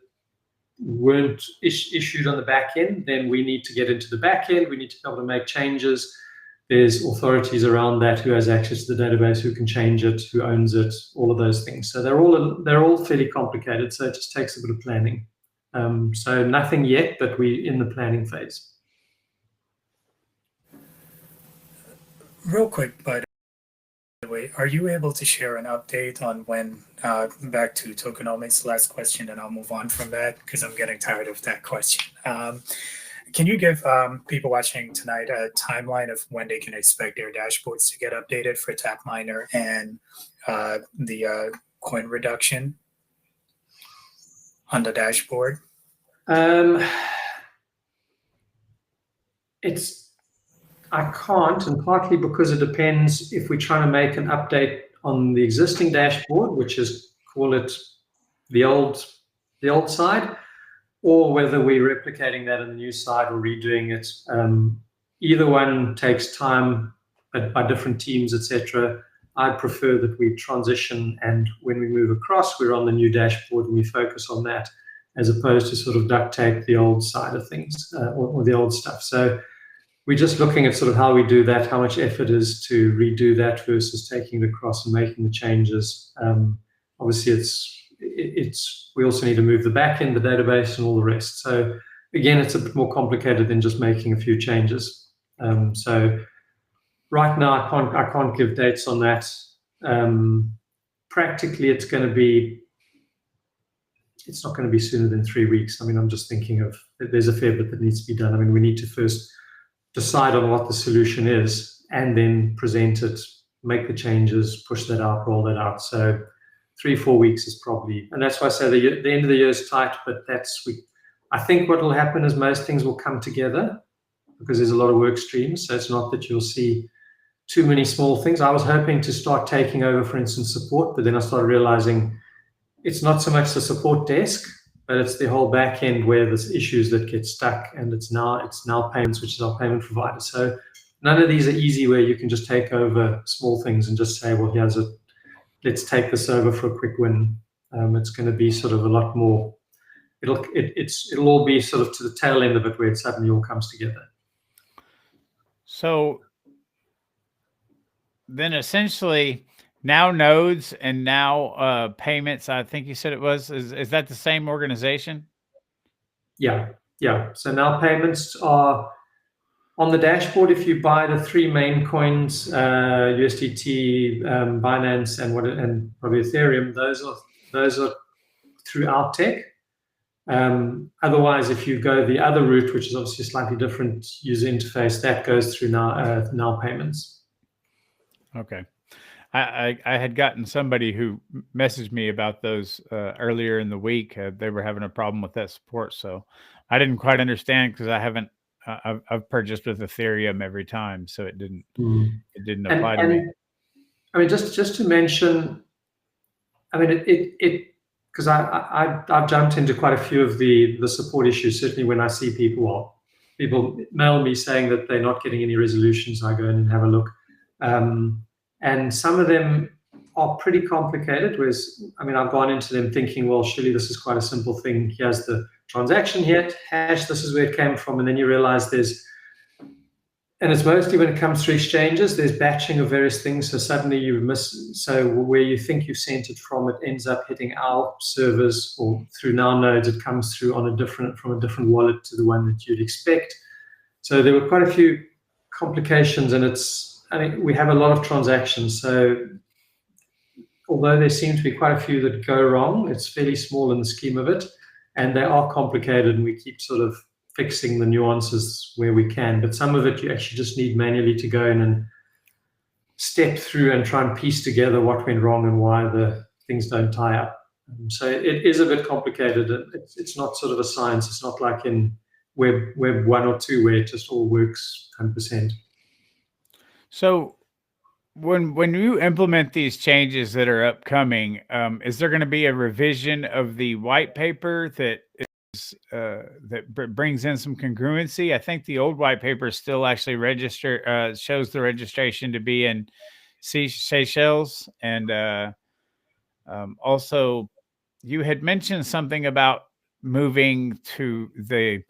weren't issued on the back end, then we need to get into the back end. We need to be able to make changes. There's authorities around that who has access to the database, who can change it, who owns it, all of those things. So they're all fairly complicated. So it just takes a bit of planning. So nothing yet, but we're in the planning phase. Real quick, by the way, are you able to share an update on when, back to tokenomics, last question, and I'll move on from that because I'm getting tired of that question. Can you give people watching tonight a timeline of when they can expect their dashboards to get updated for TapMiner and the coin reduction on the dashboard? I can't, and partly because it depends if we're trying to make an update on the existing dashboard, which is, call it the old side, or whether we're replicating that in the new side or redoing it. Either one takes time by different teams, etc. I'd prefer that we transition, and when we move across, we're on the new dashboard and we focus on that, as opposed to sort of duct tape the old side of things or the old stuff. So we're just looking at sort of how we do that, how much effort is to redo that versus taking it across and making the changes. Obviously, we also need to move the backend, the database, and all the rest. So again, it's a bit more complicated than just making a few changes. So right now, I can't give dates on that. Practically, it's not going to be sooner than 3 weeks. I mean, I'm just thinking of, there's a fair bit that needs to be done. I mean, we need to first decide on what the solution is and then present it, make the changes, push that out, roll that out. So 3-4 weeks is probably, and that's why I say the end of the year is tight, but I think what will happen is most things will come together because there's a lot of work streams. So it's not that you'll see too many small things. I was hoping to start taking over, for instance, support, but then I started realizing it's not so much the support desk, but it's the whole back end where there's issues that get stuck, and it's now payments, which is our payment provider. So none of these are easy where you can just take over small things and just say, well, let's take this over for a quick win. It's going to be sort of a lot more. It'll all be sort of to the tail end of it where it suddenly all comes together. So then essentially now nodes and now payments, I think you said it was, is that the same organization? Yeah. So now payments are on the dashboard. If you buy the 3 main coins, USDT, Binance, and probably Ethereum, those are through our tech. Otherwise, if you go the other route, which is obviously a slightly different user interface, that goes through now payments. Okay. I had gotten somebody who messaged me about those earlier in the week. They were having a problem with that support, so I didn't quite understand because I haven't. I've purchased with Ethereum every time, so it didn't apply to me. I mean, just to mention, I mean, because I've jumped into quite a few of the support issues. Certainly, when I see people mail me saying that they're not getting any resolutions, I go in and have a look. And some of them are pretty complicated, whereas, I mean, I've gone into them thinking, well, surely this is quite a simple thing. Here's the transaction here, hash, this is where it came from. And then you realize and it's mostly when it comes through exchanges, there's batching of various things. So suddenly you so where you think you sent it from, it ends up hitting our servers, or through now nodes, it comes through from a different wallet to the one that you'd expect. So there were quite a few complications, and we have a lot of transactions. So although there seem to be quite a few that go wrong, it's fairly small in the scheme of it, and they are complicated, and we keep sort of fixing the nuances where we can. But some of it you actually just need manually to go in and step through and try and piece together what went wrong and why the things don't tie up. So it is a bit complicated. It's not sort of a science. It's not like in Web 1 or 2 where it just all works 100%. So when you implement these changes that are upcoming, is there going to be a revision of the white paper that brings in some congruency? I think the old white paper still actually shows the registration to be in Seychelles, and also you had mentioned something about moving to the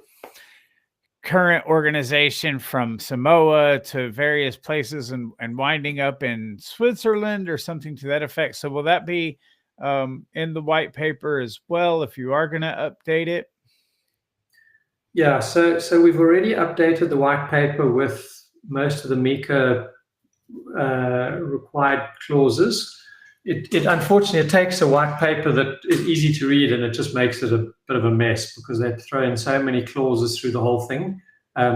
current organization from Samoa to various places and winding up in Switzerland or something to that effect. So will that be in the white paper as well, if you are going to update it? Yeah, so we've already updated the white paper with most of the MiCA required clauses. It unfortunately, it takes a white paper that is easy to read, and it just makes it a bit of a mess because they throw in so many clauses through the whole thing.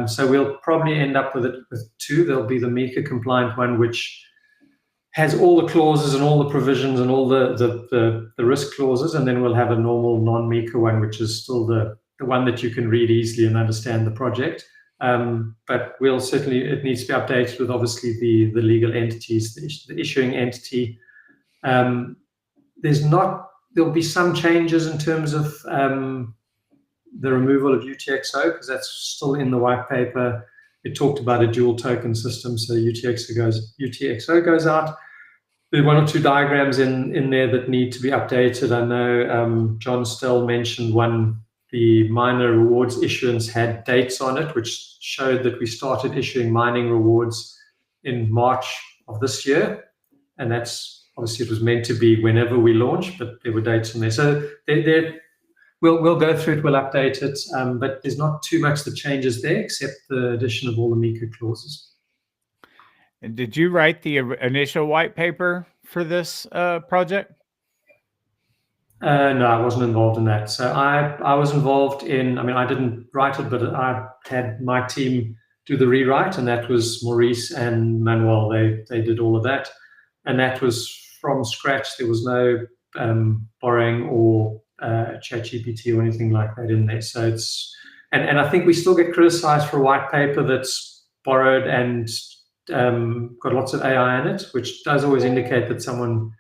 So we'll probably end up with 2. There'll be the MiCA compliant one, which has all the clauses and all the provisions and all the risk clauses, and then we'll have a normal non-MiCA one, which is still the one that you can read easily and understand the project. But we'll certainly, it needs to be updated with obviously the legal entities, the issuing entity. There'll be some changes in terms of the removal of UTXO, because that's still in the white paper. It talked about a dual token system, so UTXO goes out. There are 1 or 2 diagrams in there that need to be updated. I know John Stell mentioned one. The miner rewards issuance had dates on it, which showed that we started issuing mining rewards in March of this year, and that's obviously, it was meant to be whenever we launched, but there were dates on there. So We'll go through it, we'll update it, but there's not too much that changes there except the addition of all the MiCA clauses. And did you write the initial white paper for this project? No, I wasn't involved in that. So I was involved in, I mean, I didn't write it, but I had my team do the rewrite, and that was Maurice and Manuel. They did all of that. And that was from scratch. There was no borrowing or ChatGPT or anything like that in there. So it's, and I think we still get criticized for a white paper that's borrowed and got lots of AI in it, which does always indicate that someone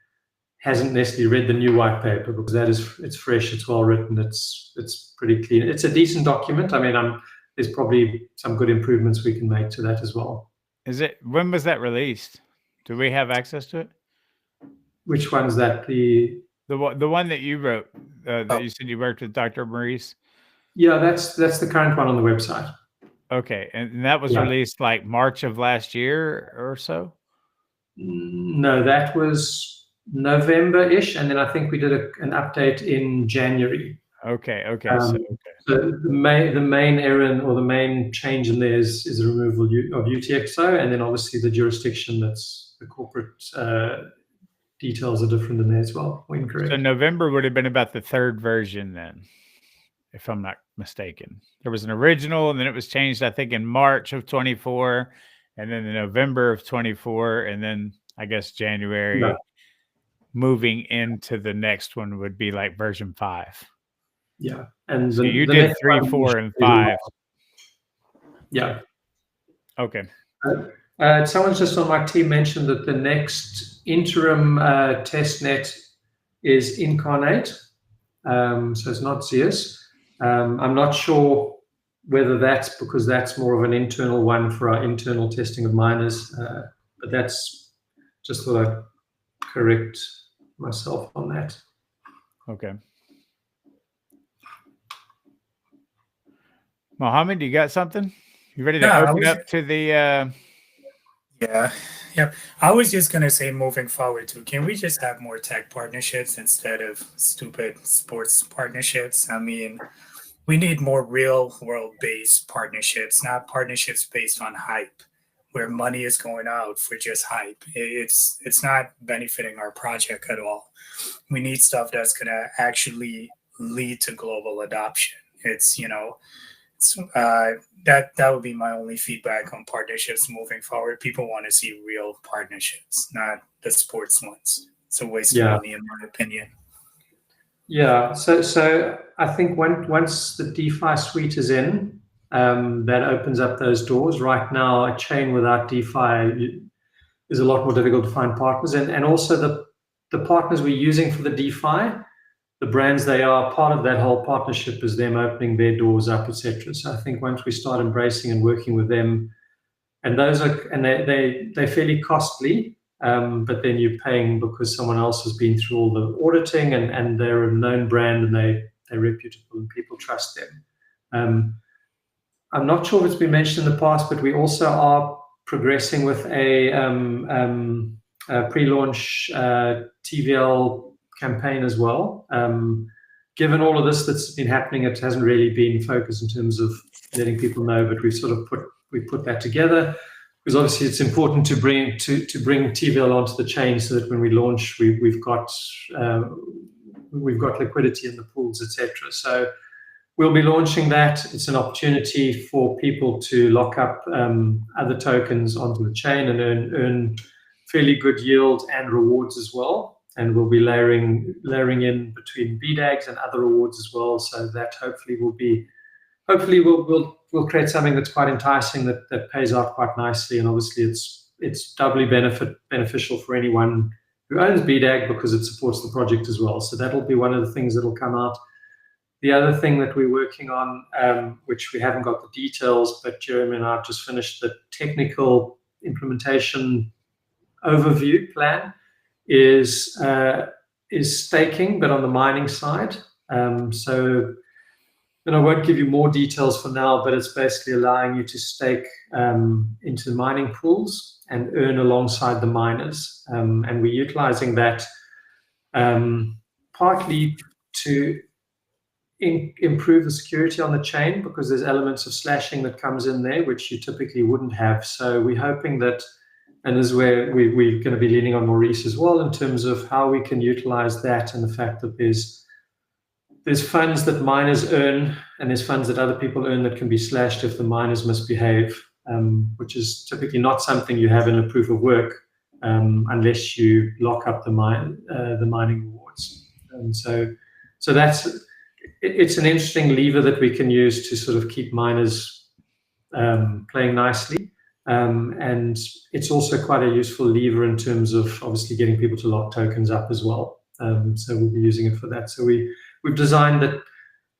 hasn't necessarily read the new white paper, because it's fresh, it's well written, it's pretty clean. It's a decent document. I mean, there's probably some good improvements we can make to that as well. When was that released? Do we have access to it? Which one's that? The one that you wrote, that you said you worked with Dr. Maurice? Yeah, that's the current one on the website. Okay, and that was released like March of last year or so? No, that was November-ish, and then I think we did an update in January. Okay. So the main error or the main change in there is the removal of UTXO, and then obviously the jurisdiction, that's the corporate details are different in there as well. Incorrect. So November would have been about the third version then, if I'm not mistaken. There was an original, and then it was changed, I think, in March of 24, and then in November of 24, and then I guess January. Yeah. Moving into the next one would be like version 5. Yeah, and so you did 3, 4, and 5. Yeah. Okay. Someone just on my team mentioned that the next interim test net is Incarnate, so it's not Zeus. I'm not sure whether that's because that's more of an internal one for our internal testing of miners, but that's just thought I'd correct myself on that. Okay. Mohammed, you got something? You ready to open up to the Yeah. I was just gonna say, moving forward too, can we just have more tech partnerships instead of stupid sports partnerships? I mean, we need more real world based partnerships, not partnerships based on hype, where money is going out for just hype. It's not benefiting our project at all. We need stuff that's gonna actually lead to global adoption. That would be my only feedback on partnerships moving forward. People want to see real partnerships, not the sports ones. It's a waste of money, in my opinion. Yeah. So I think once the DeFi suite is in, that opens up those doors. Right now, a chain without DeFi is a lot more difficult to find partners, and also the partners we're using for the DeFi, the brands they are, part of that whole partnership is them opening their doors up, etc. So I think once we start embracing and working with them, and they're fairly costly, but then you're paying because someone else has been through all the auditing, and they're a known brand, and they're reputable and people trust them. I'm not sure if it's been mentioned in the past, but we also are progressing with a pre-launch TVL campaign as well. Given all of this that's been happening, it hasn't really been focused in terms of letting people know, but we've sort of put that together, because obviously it's important to bring TVL onto the chain, so that when we launch, we've got liquidity in the pools, etc. So we'll be launching that. It's an opportunity for people to lock up other tokens onto the chain and earn fairly good yield and rewards as well. And we'll be layering in between BDAGs and other rewards as well. So that hopefully we'll create something that's quite enticing, that pays out quite nicely. And obviously it's doubly beneficial for anyone who owns BDAG, because it supports the project as well. So that'll be one of the things that'll come out. The other thing that we're working on, which we haven't got the details, but Jeremy and I have just finished the technical implementation overview plan, is staking, but on the mining side. So I won't give you more details for now, but it's basically allowing you to stake into the mining pools and earn alongside the miners. And we're utilizing that partly to improve the security on the chain, because there's elements of slashing that comes in there, which you typically wouldn't have. So we're hoping that, and this is where we're going to be leaning on Maurice as well, in terms of how we can utilize that, and the fact that there's funds that miners earn, and there's funds that other people earn that can be slashed if the miners misbehave, which is typically not something you have in a proof of work, unless you lock up the mining rewards. And so it's an interesting lever that we can use to sort of keep miners playing nicely. And it's also quite a useful lever in terms of obviously getting people to lock tokens up as well. So we'll be using it for that. So we've designed that.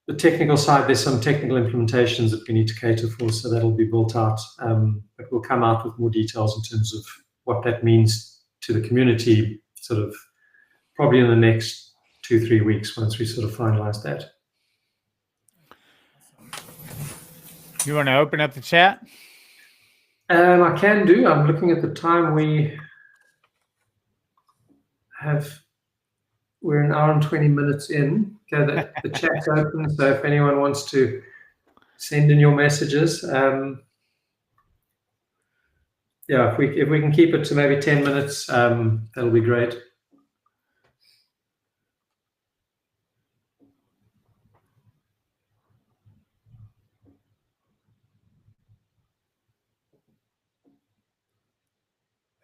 The technical side, there's some technical implementations that we need to cater for, so that'll be built out. But we'll come out with more details in terms of what that means to the community, sort of probably in the next 2-3 weeks, once we sort of finalize that. You want to open up the chat? I can do. I'm looking at the time we have. We're an hour and 20 minutes in. Okay, the chat's open, so if anyone wants to send in your messages, yeah, if we can keep it to maybe 10 minutes, that'll be great.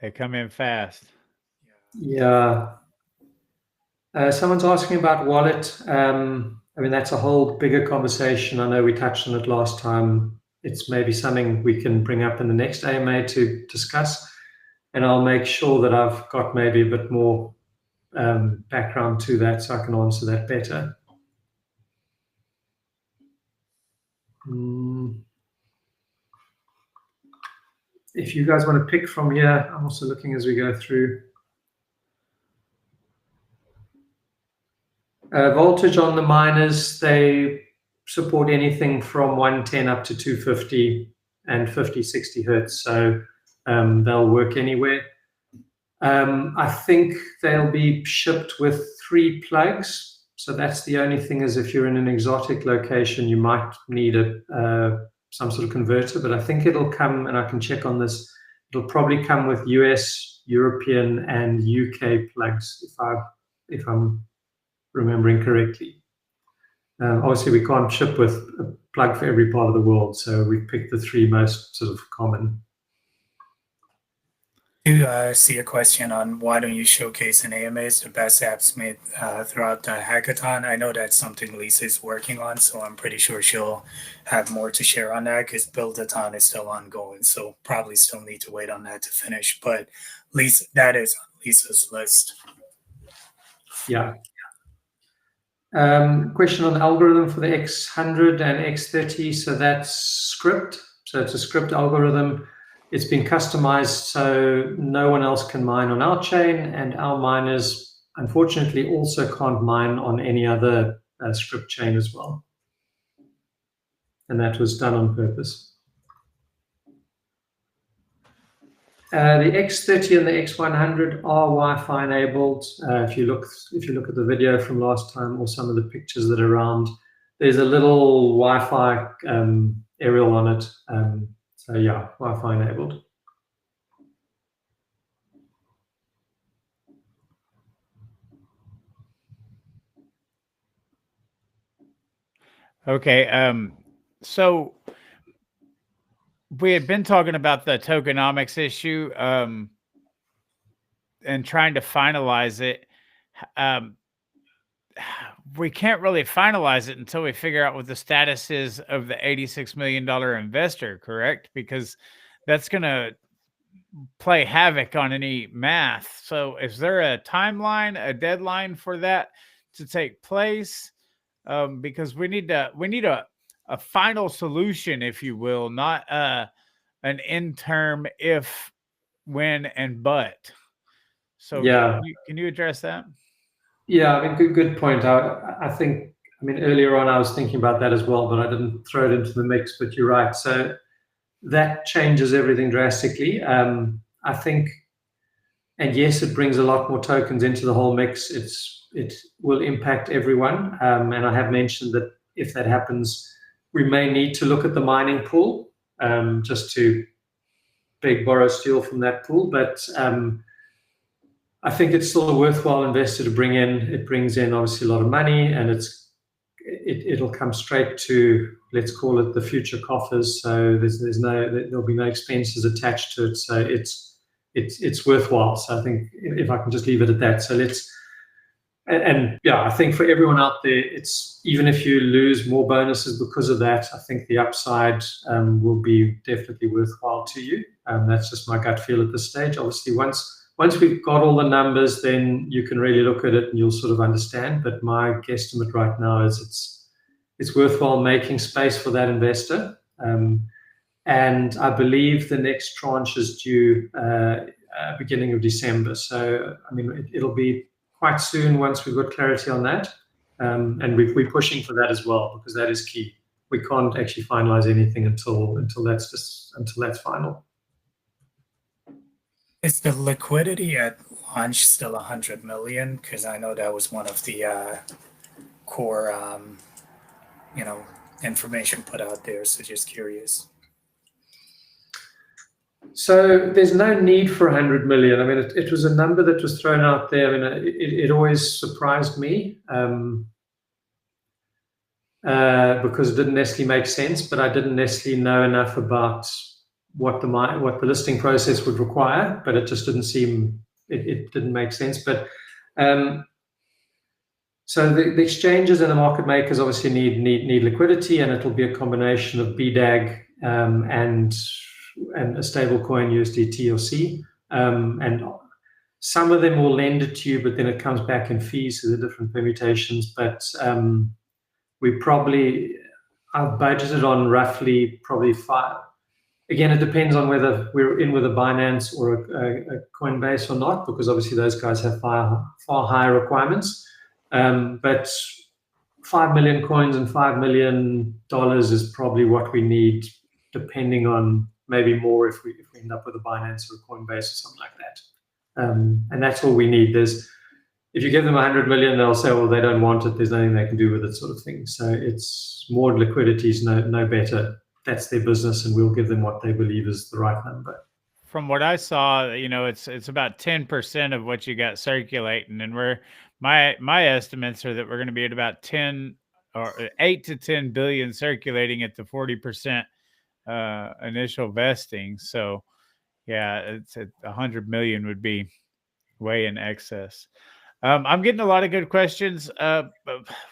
They come in fast. Yeah. Someone's asking about wallet. I mean, that's a whole bigger conversation. I know we touched on it last time. It's maybe something we can bring up in the next AMA to discuss. And I'll make sure that I've got maybe a bit more background to that, so I can answer that better. If you guys want to pick from here, I'm also looking as we go through. Voltage on the miners, they support anything from 110 up to 250 and 50, 60 hertz. So they'll work anywhere. I think they'll be shipped with 3 plugs. So that's the only thing, is if you're in an exotic location, you might need some sort of converter, but I think it'll come, and I can check on this, it'll probably come with US, European, and UK plugs, if I'm remembering correctly. Obviously, we can't ship with a plug for every part of the world, so we picked the 3 most sort of common. I see a question on why don't you showcase in AMAs the best apps made throughout the hackathon. I know that's something Lisa's working on, so I'm pretty sure she'll have more to share on that, because Build-a-thon is still ongoing, so probably still need to wait on that to finish. But Lisa, that is on Lisa's list. Yeah. Question on the algorithm for the X100 and X30. So that's script. So it's a script algorithm. It's been customized so no one else can mine on our chain, and our miners, unfortunately, also can't mine on any other script chain as well. And that was done on purpose. The X30 and the X100 are Wi-Fi enabled. If you look at the video from last time, or some of the pictures that are around, there's a little Wi-Fi aerial on it. So yeah, Wi-Fi enabled. Okay, so we had been talking about the tokenomics issue and trying to finalize it. We can't really finalize it until we figure out what the status is of the $86 million investor, correct? Because that's going to play havoc on any math. So is there a timeline, a deadline for that to take place? Because we need a final solution, if you will, not an interim if, when, and but. So yeah, can you address that? Yeah, I mean, good point. I think, I mean, earlier on I was thinking about that as well, but I didn't throw it into the mix. But you're right. So that changes everything drastically. I think, and yes, it brings a lot more tokens into the whole mix. It will impact everyone. And I have mentioned that if that happens, we may need to look at the mining pool, just to beg, borrow, steal from that pool. But I think it's still a worthwhile investor to bring in. It brings in obviously a lot of money, and it'll come straight to, let's call it, the future coffers. So there'll be no expenses attached to it. So it's worthwhile. So I think if I can just leave it at that. So I think for everyone out there, it's, even if you lose more bonuses because of that, I think the upside will be definitely worthwhile to you. That's just my gut feel at this stage. Obviously, once we've got all the numbers, then you can really look at it and you'll sort of understand. But my guesstimate right now is it's worthwhile making space for that investor. And I believe the next tranche is due beginning of December. So, I mean, it'll be quite soon once we've got clarity on that. And we're pushing for that as well, because that is key. We can't actually finalize anything until that's final. Is the liquidity at launch still 100 million? Because I know that was one of the core, information put out there. So just curious. So there's no need for 100 million. I mean, it was a number that was thrown out there. I mean, it always surprised me because it didn't necessarily make sense, but I didn't necessarily know enough about what the listing process would require, but it just didn't seem, it didn't make sense. But so the exchanges and the market makers obviously need liquidity, and it'll be a combination of BDAG and a stable coin, USDT or C. And some of them will lend it to you, but then it comes back in fees, so the different permutations. But I've budgeted on roughly probably 5. Again, it depends on whether we're in with a Binance or a Coinbase or not, because obviously those guys have far higher requirements. But 5 million coins and $5 million is probably what we need, depending on maybe more if we end up with a Binance or a Coinbase or something like that. And that's all we need. If you give them 100 million, they'll say, well, they don't want it. There's nothing they can do with it, sort of thing. So it's more liquidity is no better. That's their business, and we'll give them what they believe is the right number. From what I saw, it's about 10% of what you got circulating, and my estimates are that we're going to be at about 10 or 8 to 10 billion circulating at the 40% initial vesting. So yeah, it's at 100 million would be way in excess. I'm getting a lot of good questions.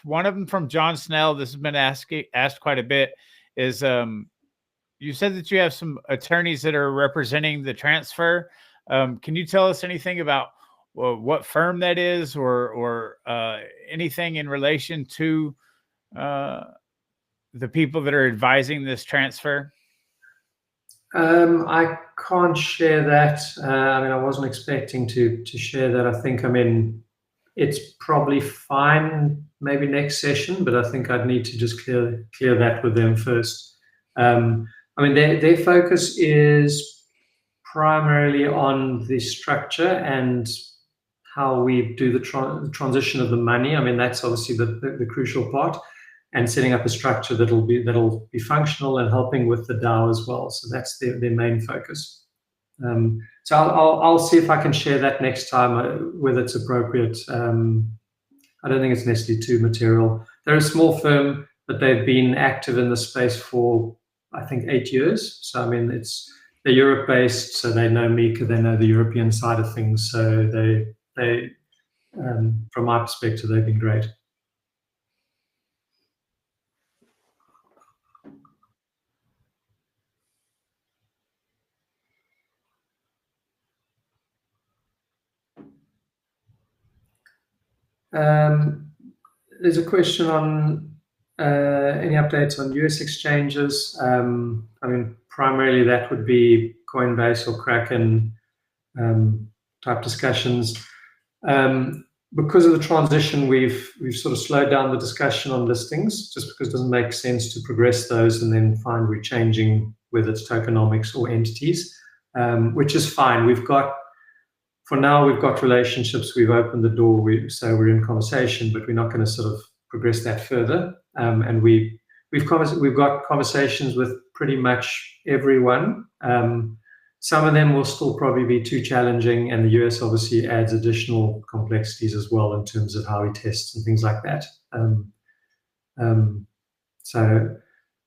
One of them from John Snell, this has been asked quite a bit, is you said that you have some attorneys that are representing the transfer. Can you tell us anything about what firm that is, or anything in relation to the people that are advising this transfer? I can't share that. I wasn't expecting to share that. I think, it's probably fine maybe next session, but I think I'd need to just clear that with them first. Their focus is primarily on the structure and how we do the transition of the money. That's obviously the crucial part, and setting up a structure that'll be functional and helping with the DAO as well. So that's their main focus. So I'll see if I can share that next time, whether it's appropriate. I don't think it's necessarily too material. They're a small firm, but they've been active in the space for, I think, 8 years. So they're Europe-based, so they know Mika, they know the European side of things. So they from my perspective, they've been great. There's a question on any updates on US exchanges. Primarily that would be Coinbase or Kraken type discussions. Because of the transition, we've sort of slowed down the discussion on listings, just because it doesn't make sense to progress those and then find we're changing whether it's tokenomics or entities, which is fine. For now, we've got relationships. We've opened the door. So we're in conversation, but we're not going to sort of progress that further. and we've got conversations with pretty much everyone. Some of them will still probably be too challenging, and the US obviously adds additional complexities as well in terms of how he tests and things like that. So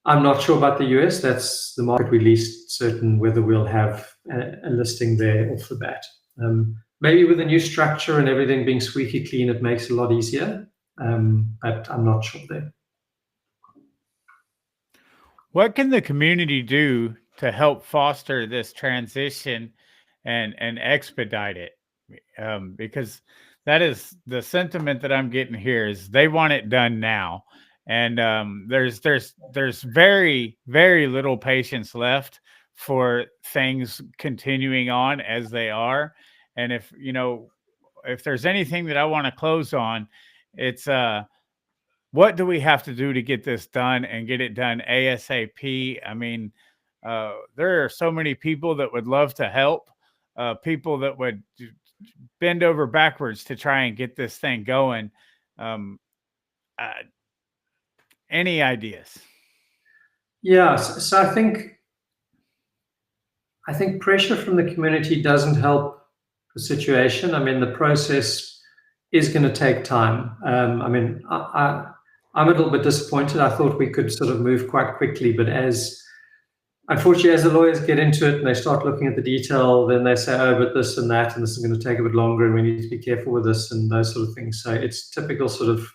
I'm not sure about the US. That's the market we're least certain whether we'll have a listing there off the bat. Maybe with a new structure and everything being squeaky clean, it makes it a lot easier, but I'm not sure there. What can the community do to help foster this transition and expedite it? Because that is the sentiment that I'm getting here is they want it done now. And there's very, very little patience left for things continuing on as they are. And if there's anything that I want to close on, it's what do we have to do to get this done and get it done ASAP? I mean, there are so many people that would love to help, people that would bend over backwards to try and get this thing going. Any ideas? Yeah, so I think pressure from the community doesn't help the situation. I mean, the process is going to take time. I mean, I'm a little bit disappointed. I thought we could sort of move quite quickly, but unfortunately, as the lawyers get into it and they start looking at the detail, then they say, oh, but this and that, and this is going to take a bit longer, and we need to be careful with this and those sort of things. So it's typical sort of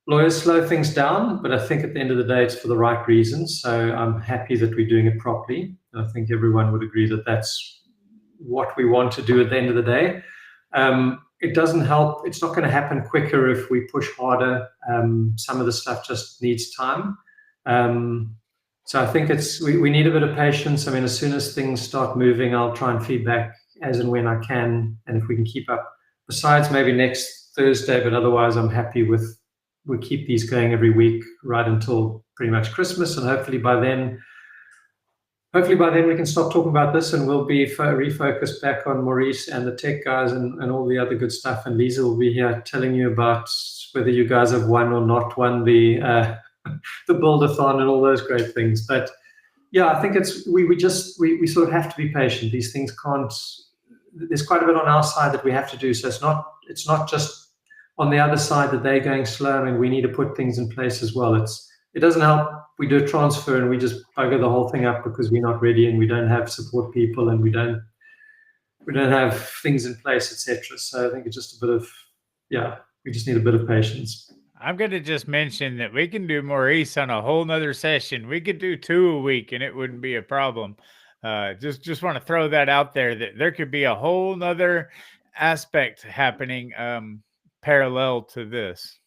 lawyers slow things down, but I think at the end of the day, it's for the right reasons. So I'm happy that we're doing it properly. I think everyone would agree that that's what we want to do at the end of the day. It doesn't help. It's not going to happen quicker if we push harder. Some of the stuff just needs time. So I think we need a bit of patience. I mean, as soon as things start moving, I'll try and feedback as and when I can, and if we can keep up. Besides maybe next Thursday, but otherwise I'm happy with, we keep these going every week right until pretty much Christmas, and hopefully by then we can stop talking about this and we'll be refocused back on Maurice and the tech guys and all the other good stuff. And Lisa will be here telling you about whether you guys have won or not won the build-a-thon and all those great things. But yeah, I think we sort of have to be patient. These things there's quite a bit on our side that we have to do. So it's not just on the other side that they're going slow. I mean, we need to put things in place as well. It doesn't help. We do a transfer and we just bugger the whole thing up because we're not ready and we don't have support people and we don't have things in place, etc. So I think it's just a bit of, we just need a bit of patience. I'm going to just mention that we can do Maurice on a whole nother session. We could do 2 a week and it wouldn't be a problem. Just want to throw that out there, that there could be a whole nother aspect happening parallel to this.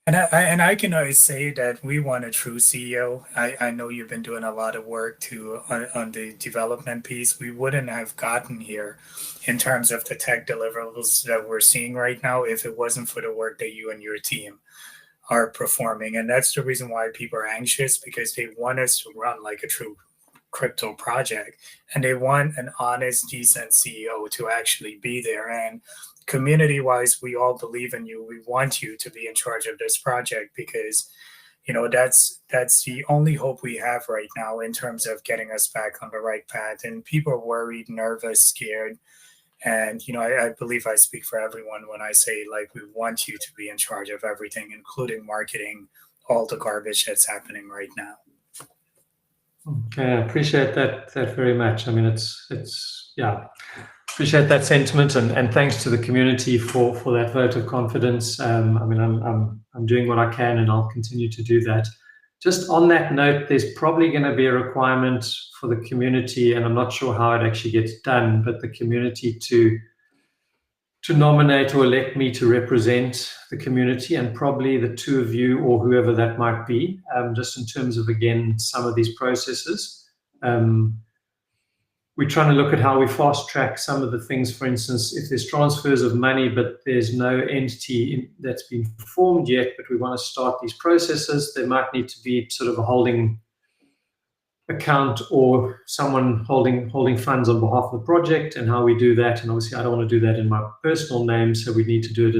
And I can always say that we want a true CEO. I know you've been doing a lot of work on the development piece. We wouldn't have gotten here in terms of the tech deliverables that we're seeing right now if it wasn't for the work that you and your team are performing. And that's the reason why people are anxious, because they want us to run like a true crypto project, and they want an honest, decent CEO to actually be there. And community-wise, we all believe in you. We want you to be in charge of this project because, that's the only hope we have right now in terms of getting us back on the right path. And people are worried, nervous, scared. And, I believe I speak for everyone when I say, like, we want you to be in charge of everything, including marketing, all the garbage that's happening right now. Okay, I appreciate that very much. I mean, appreciate that sentiment, and thanks to the community for that vote of confidence. I mean, I'm doing what I can, and I'll continue to do that. Just on that note, there's probably going to be a requirement for the community, and I'm not sure how it actually gets done, but the community to nominate or elect me to represent the community, and probably the two of you or whoever that might be, just in terms of, again, some of these processes. We're trying to look at how we fast track some of the things. For instance, if there's transfers of money, but there's no entity that's been formed yet, but we want to start these processes, there might need to be sort of a holding account or someone holding funds on behalf of the project, and how we do that. And obviously, I don't want to do that in my personal name, so we need to do it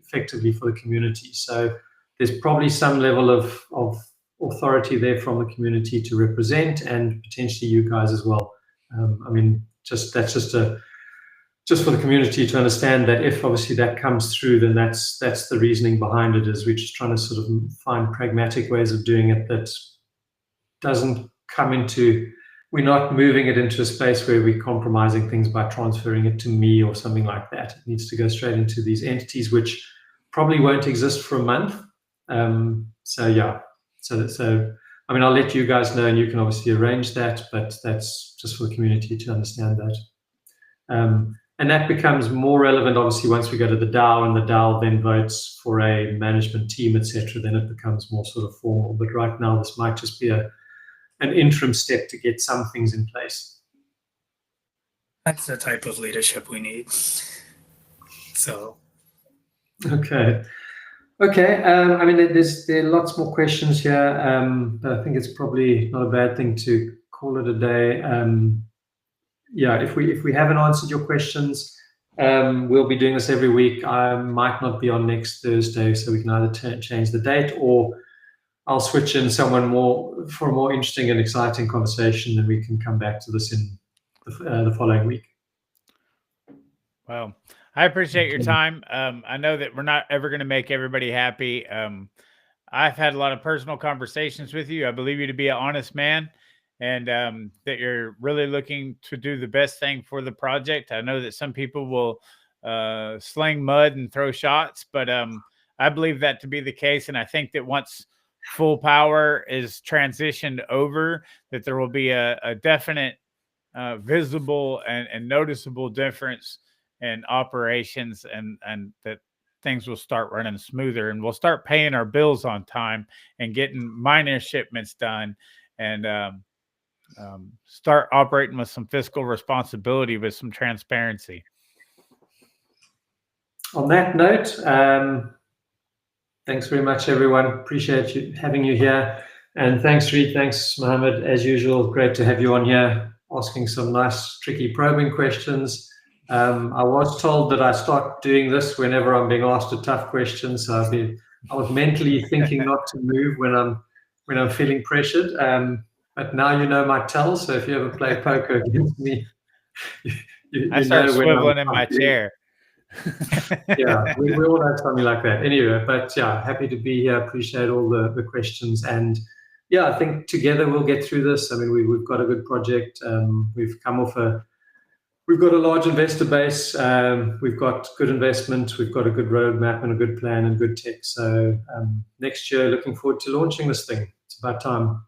effectively for the community. So there's probably some level of authority there from the community to represent, and potentially you guys as well. I mean, that's just for the community to understand that if obviously that comes through, then that's the reasoning behind it. Is we're just trying to sort of find pragmatic ways of doing it that doesn't come into, we're not moving it into a space where we're compromising things by transferring it to me or something like that. It needs to go straight into these entities, which probably won't exist for a month. So yeah, so I mean, I'll let you guys know, and you can obviously arrange that, but that's just for the community to understand that. And that becomes more relevant, obviously, once we go to the DAO, and the DAO then votes for a management team, etc. Then it becomes more sort of formal. But right now, this might just be an interim step to get some things in place. That's the type of leadership we need. So, okay. I mean, there are lots more questions here, but I think it's probably not a bad thing to call it a day. Yeah, if we haven't answered your questions, we'll be doing this every week. I might not be on next Thursday, so we can either change the date, or I'll switch in someone more for a more interesting and exciting conversation, and we can come back to this in the following week. Well, I appreciate your time. I know that we're not ever going to make everybody happy. I've had a lot of personal conversations with you. I believe you to be an honest man, and that you're really looking to do the best thing for the project. I know that some people will sling mud and throw shots, but I believe that to be the case. And I think that once full power is transitioned over, that there will be a definite visible and noticeable difference in operations, and that things will start running smoother, and we'll start paying our bills on time and getting miner shipments done, and start operating with some fiscal responsibility, with some transparency. On that note, thanks very much, everyone. Appreciate having you here. And thanks, Reed. Thanks, Mohammed. As usual, great to have you on here, asking some nice, tricky, probing questions. I was told that I start doing this whenever I'm being asked a tough question. So I was mentally thinking not to move when I'm feeling pressured. But now you know my tell. So if you ever play poker against me, I start swiveling in my chair. Yeah, we all have something like that. Anyway, but yeah, happy to be here. Appreciate all the questions, and yeah, I think together we'll get through this. I mean, we've got a good project. We've got a large investor base. We've got good investment. We've got a good roadmap and a good plan and good tech. So next year, looking forward to launching this thing. It's about time.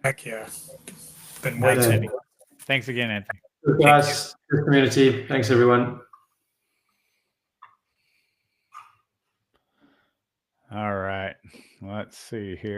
heck yeah. Been waiting. Thanks again, Anthony. Good guys, good community. Thanks, everyone. All right. Let's see here.